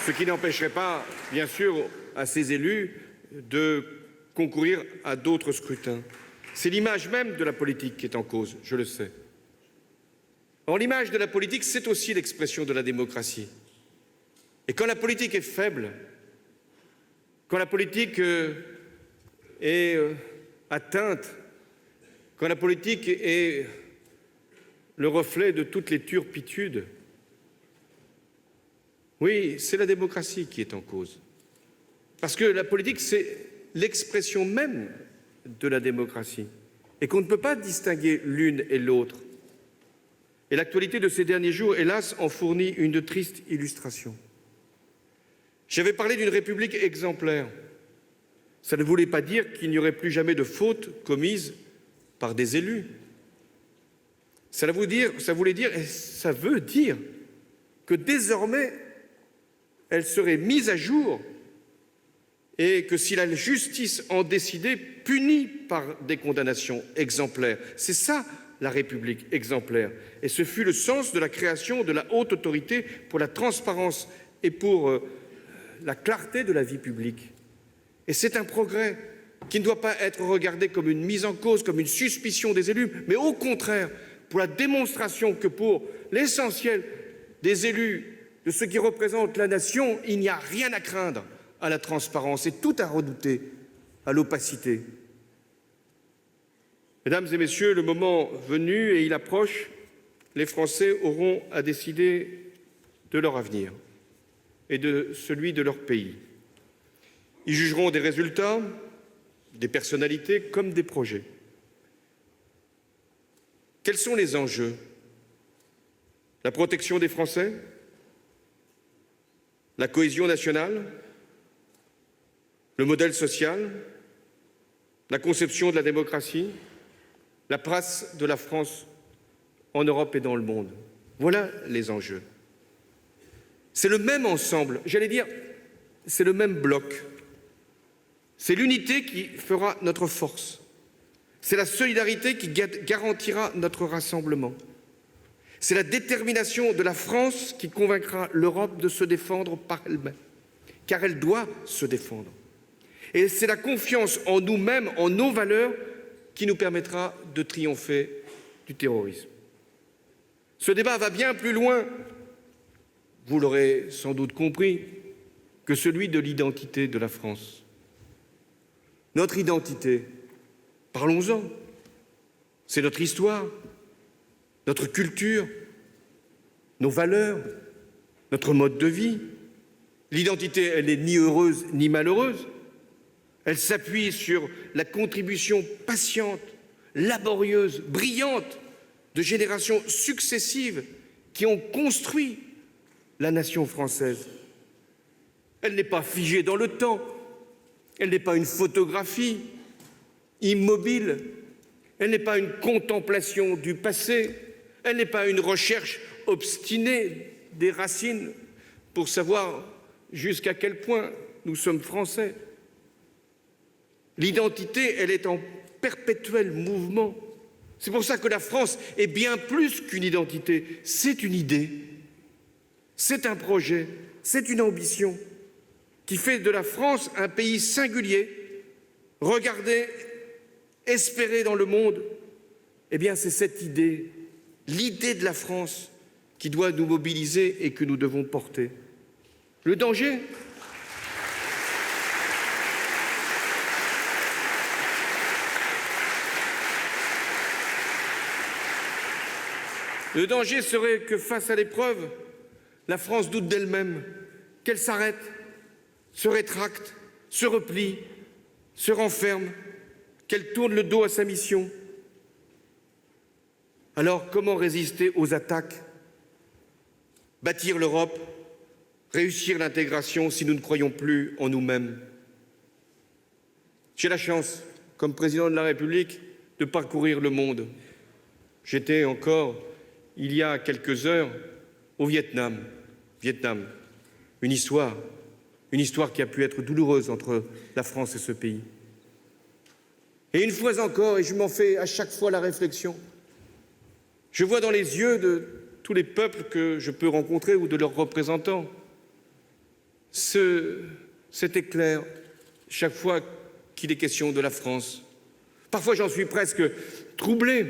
[SPEAKER 1] Ce qui n'empêcherait pas, bien sûr, à ces élus de concourir à d'autres scrutins. C'est l'image même de la politique qui est en cause, je le sais. Or, l'image de la politique, c'est aussi l'expression de la démocratie. Et quand la politique est faible, quand la politique est atteinte, quand la politique est le reflet de toutes les turpitudes, oui, c'est la démocratie qui est en cause. Parce que la politique, c'est l'expression même de la démocratie et qu'on ne peut pas distinguer l'une et l'autre. Et l'actualité de ces derniers jours, hélas, en fournit une triste illustration. J'avais parlé d'une république exemplaire. Ça ne voulait pas dire qu'il n'y aurait plus jamais de fautes commises par des élus. Ça veut dire que désormais, elle serait mise à jour et que si la justice en décidait, punie par des condamnations exemplaires. C'est ça, la République exemplaire. Et ce fut le sens de la création de la Haute Autorité pour la transparence et pour la clarté de la vie publique. Et c'est un progrès qui ne doit pas être regardé comme une mise en cause, comme une suspicion des élus, mais au contraire, pour la démonstration que pour l'essentiel des élus, de ceux qui représentent la nation, il n'y a rien à craindre à la transparence et tout à redouter à l'opacité. Mesdames et messieurs, le moment venu, et il approche, les Français auront à décider de leur avenir et de celui de leur pays. Ils jugeront des résultats, des personnalités comme des projets. Quels sont les enjeux? La protection des Français? La cohésion nationale? Le modèle social? La conception de la démocratie? La place de la France en Europe et dans le monde? Voilà les enjeux. C'est le même ensemble, j'allais dire, c'est le même bloc. C'est l'unité qui fera notre force. C'est la solidarité qui garantira notre rassemblement. C'est la détermination de la France qui convaincra l'Europe de se défendre par elle-même, car elle doit se défendre. Et c'est la confiance en nous-mêmes, en nos valeurs, qui nous permettra de triompher du terrorisme. Ce débat va bien plus loin, vous l'aurez sans doute compris, que celui de l'identité de la France. Notre identité, parlons-en, c'est notre histoire, notre culture, nos valeurs, notre mode de vie. L'identité, elle n'est ni heureuse ni malheureuse. Elle s'appuie sur la contribution patiente, laborieuse, brillante de générations successives qui ont construit la nation française. Elle n'est pas figée dans le temps, elle n'est pas une photographie immobile, elle n'est pas une contemplation du passé, elle n'est pas une recherche obstinée des racines pour savoir jusqu'à quel point nous sommes français. L'identité, elle est en perpétuel mouvement. C'est pour ça que la France est bien plus qu'une identité, c'est une idée, c'est un projet, c'est une ambition qui fait de la France un pays singulier, regardé, espéré dans le monde. Eh bien, c'est cette idée, l'idée de la France, qui doit nous mobiliser et que nous devons porter. Le danger, serait que face à l'épreuve, la France doute d'elle-même, qu'elle s'arrête, se rétracte, se replie, se renferme, qu'elle tourne le dos à sa mission. Alors, comment résister aux attaques? Bâtir l'Europe, réussir l'intégration si nous ne croyons plus en nous-mêmes. J'ai la chance, comme président de la République, de parcourir le monde. J'étais encore, il y a quelques heures, au Vietnam. Une histoire qui a pu être douloureuse entre la France et ce pays. Et une fois encore, et je m'en fais à chaque fois la réflexion, je vois dans les yeux de tous les peuples que je peux rencontrer ou de leurs représentants cet éclair chaque fois qu'il est question de la France. Parfois j'en suis presque troublé.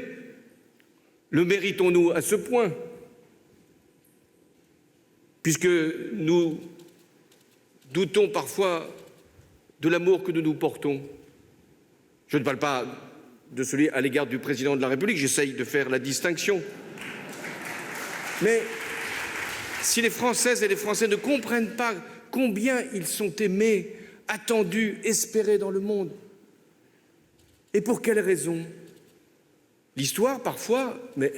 [SPEAKER 1] Le méritons-nous à ce point? Puisque nous doutons parfois de l'amour que nous nous portons. Je ne parle pas de celui à l'égard du président de la République, j'essaye de faire la distinction. Mais si les Françaises et les Français ne comprennent pas combien ils sont aimés, attendus, espérés dans le monde, et pour quelles raisons? L'histoire, parfois, mais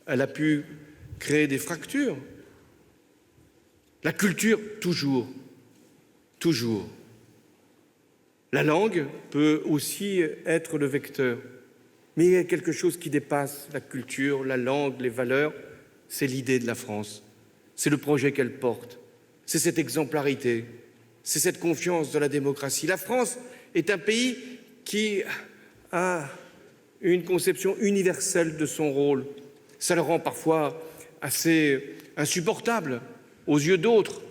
[SPEAKER 1] elle a pu créer des fractures. La culture, toujours. La langue peut aussi être le vecteur. Mais il y a quelque chose qui dépasse la culture, la langue, les valeurs, c'est l'idée de la France. C'est le projet qu'elle porte. C'est cette exemplarité. C'est cette confiance dans la démocratie. La France est un pays qui a une conception universelle de son rôle. Ça le rend parfois assez insupportable aux yeux d'autres,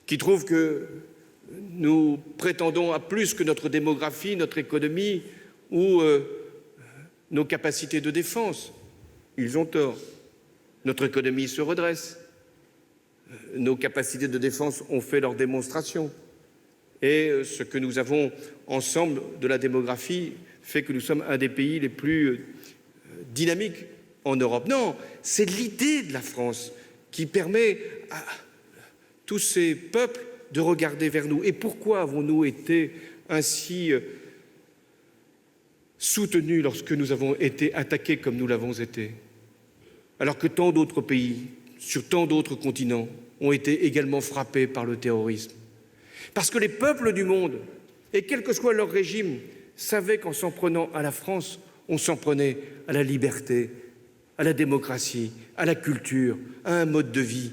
[SPEAKER 1] qui trouvent que nous prétendons à plus que notre démographie, notre économie ou nos capacités de défense. Ils ont tort. Notre économie se redresse. Nos capacités de défense ont fait leur démonstration. Et ce que nous avons ensemble de la démographie fait que nous sommes un des pays les plus dynamiques en Europe. Non, c'est l'idée de la France qui permet à tous ces peuples de regarder vers nous. Et pourquoi avons-nous été ainsi soutenus lorsque nous avons été attaqués comme nous l'avons été, alors que tant d'autres pays, sur tant d'autres continents, ont été également frappés par le terrorisme? Parce que les peuples du monde, et quel que soit leur régime, savaient qu'en s'en prenant à la France, on s'en prenait à la liberté, à la démocratie, à la culture, à un mode de vie.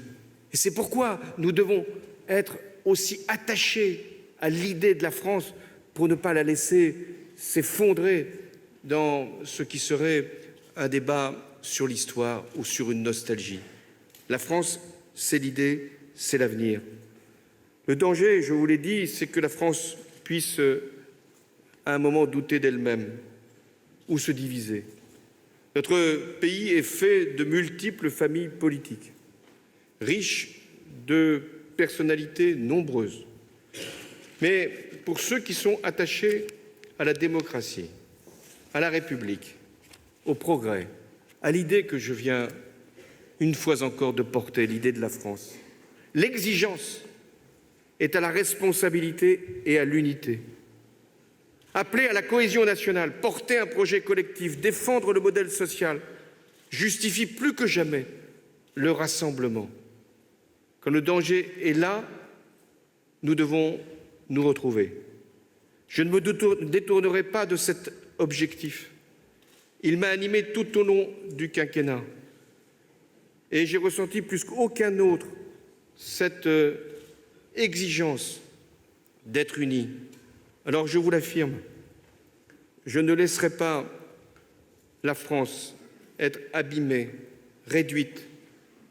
[SPEAKER 1] Et c'est pourquoi nous devons être aussi attachés à l'idée de la France pour ne pas la laisser s'effondrer dans ce qui serait un débat sur l'histoire ou sur une nostalgie. La France, c'est l'idée, c'est l'avenir. Le danger, je vous l'ai dit, c'est que la France puisse à un moment douter d'elle-même ou se diviser. Notre pays est fait de multiples familles politiques, riches de personnalités nombreuses. Mais pour ceux qui sont attachés à la démocratie, à la République, au progrès, à l'idée que je viens une fois encore de porter, l'idée de la France, l'exigence est à la responsabilité et à l'unité. Appeler à la cohésion nationale, porter un projet collectif, défendre le modèle social, justifie plus que jamais le rassemblement. Quand le danger est là, nous devons nous retrouver. Je ne me détournerai pas de cet objectif. Il m'a animé tout au long du quinquennat. Et j'ai ressenti plus qu'aucun autre cette exigence d'être unis. Alors je vous l'affirme, je ne laisserai pas la France être abîmée, réduite,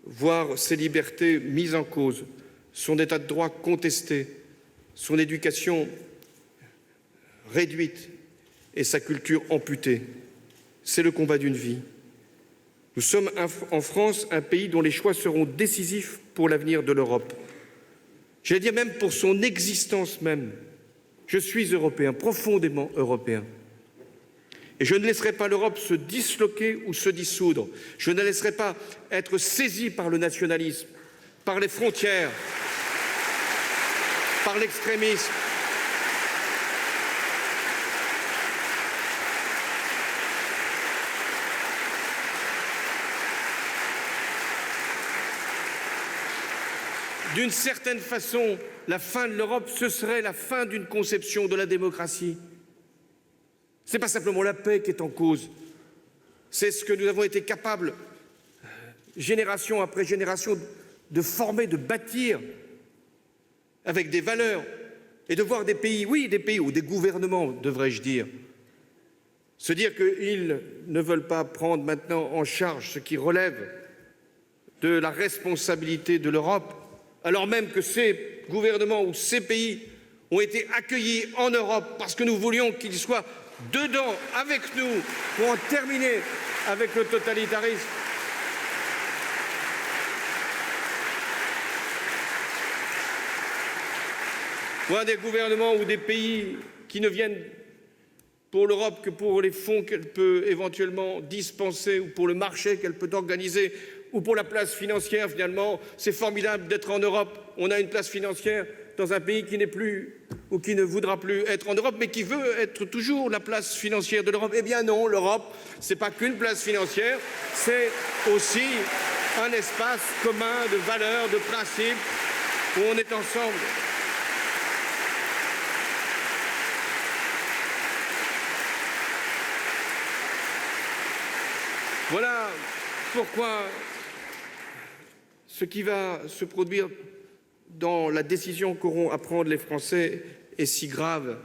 [SPEAKER 1] voire ses libertés mises en cause, son état de droit contesté, son éducation réduite et sa culture amputée. C'est le combat d'une vie. Nous sommes en France un pays dont les choix seront décisifs pour l'avenir de l'Europe. J'allais dire même pour son existence même. Je suis européen, profondément européen. Et je ne laisserai pas l'Europe se disloquer ou se dissoudre. Je ne la laisserai pas être saisie par le nationalisme, par les frontières, par l'extrémisme. D'une certaine façon, la fin de l'Europe, ce serait la fin d'une conception de la démocratie. Ce n'est pas simplement la paix qui est en cause, c'est ce que nous avons été capables, génération après génération, de former, de bâtir, avec des valeurs, et de voir des pays, oui, des pays, ou des gouvernements, devrais-je dire, se dire qu'ils ne veulent pas prendre maintenant en charge ce qui relève de la responsabilité de l'Europe, alors même que ces gouvernements ou ces pays ont été accueillis en Europe parce que nous voulions qu'ils soient dedans, avec nous, pour en terminer avec le totalitarisme. Voir des gouvernements ou des pays qui ne viennent pour l'Europe que pour les fonds qu'elle peut éventuellement dispenser ou pour le marché qu'elle peut organiser ou pour la place financière, finalement, c'est formidable d'être en Europe. On a une place financière dans un pays qui n'est plus ou qui ne voudra plus être en Europe, mais qui veut être toujours la place financière de l'Europe. Eh bien non, l'Europe, ce n'est pas qu'une place financière, c'est aussi un espace commun de valeurs, de principes, où on est ensemble. Voilà pourquoi ce qui va se produire dans la décision qu'auront à prendre les Français est si grave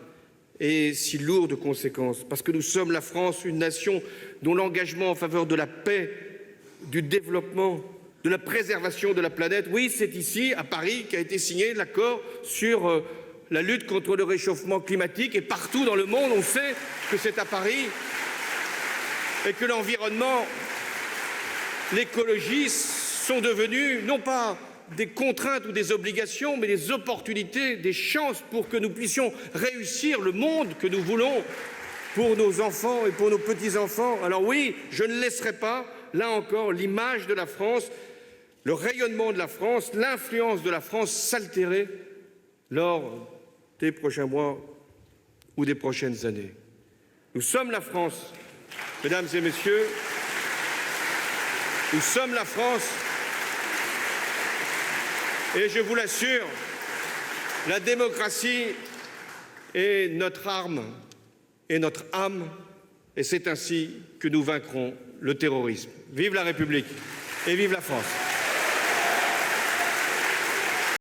[SPEAKER 1] et si lourd de conséquences. Parce que nous sommes la France, une nation dont l'engagement en faveur de la paix, du développement, de la préservation de la planète, oui, c'est ici, à Paris, qu'a été signé l'accord sur la lutte contre le réchauffement climatique. Et partout dans le monde, on sait que c'est à Paris et que l'environnement, l'écologie sont devenus non pas des contraintes ou des obligations, mais des opportunités, des chances pour que nous puissions réussir le monde que nous voulons pour nos enfants et pour nos petits-enfants. Alors oui, je ne laisserai pas, là encore, l'image de la France, le rayonnement de la France, l'influence de la France s'altérer lors des prochains mois ou des prochaines années. Nous sommes la France, mesdames et messieurs, nous sommes la France. Et je vous l'assure, la démocratie est notre arme et notre âme, et c'est ainsi que nous vaincrons le terrorisme. Vive la République et vive la France.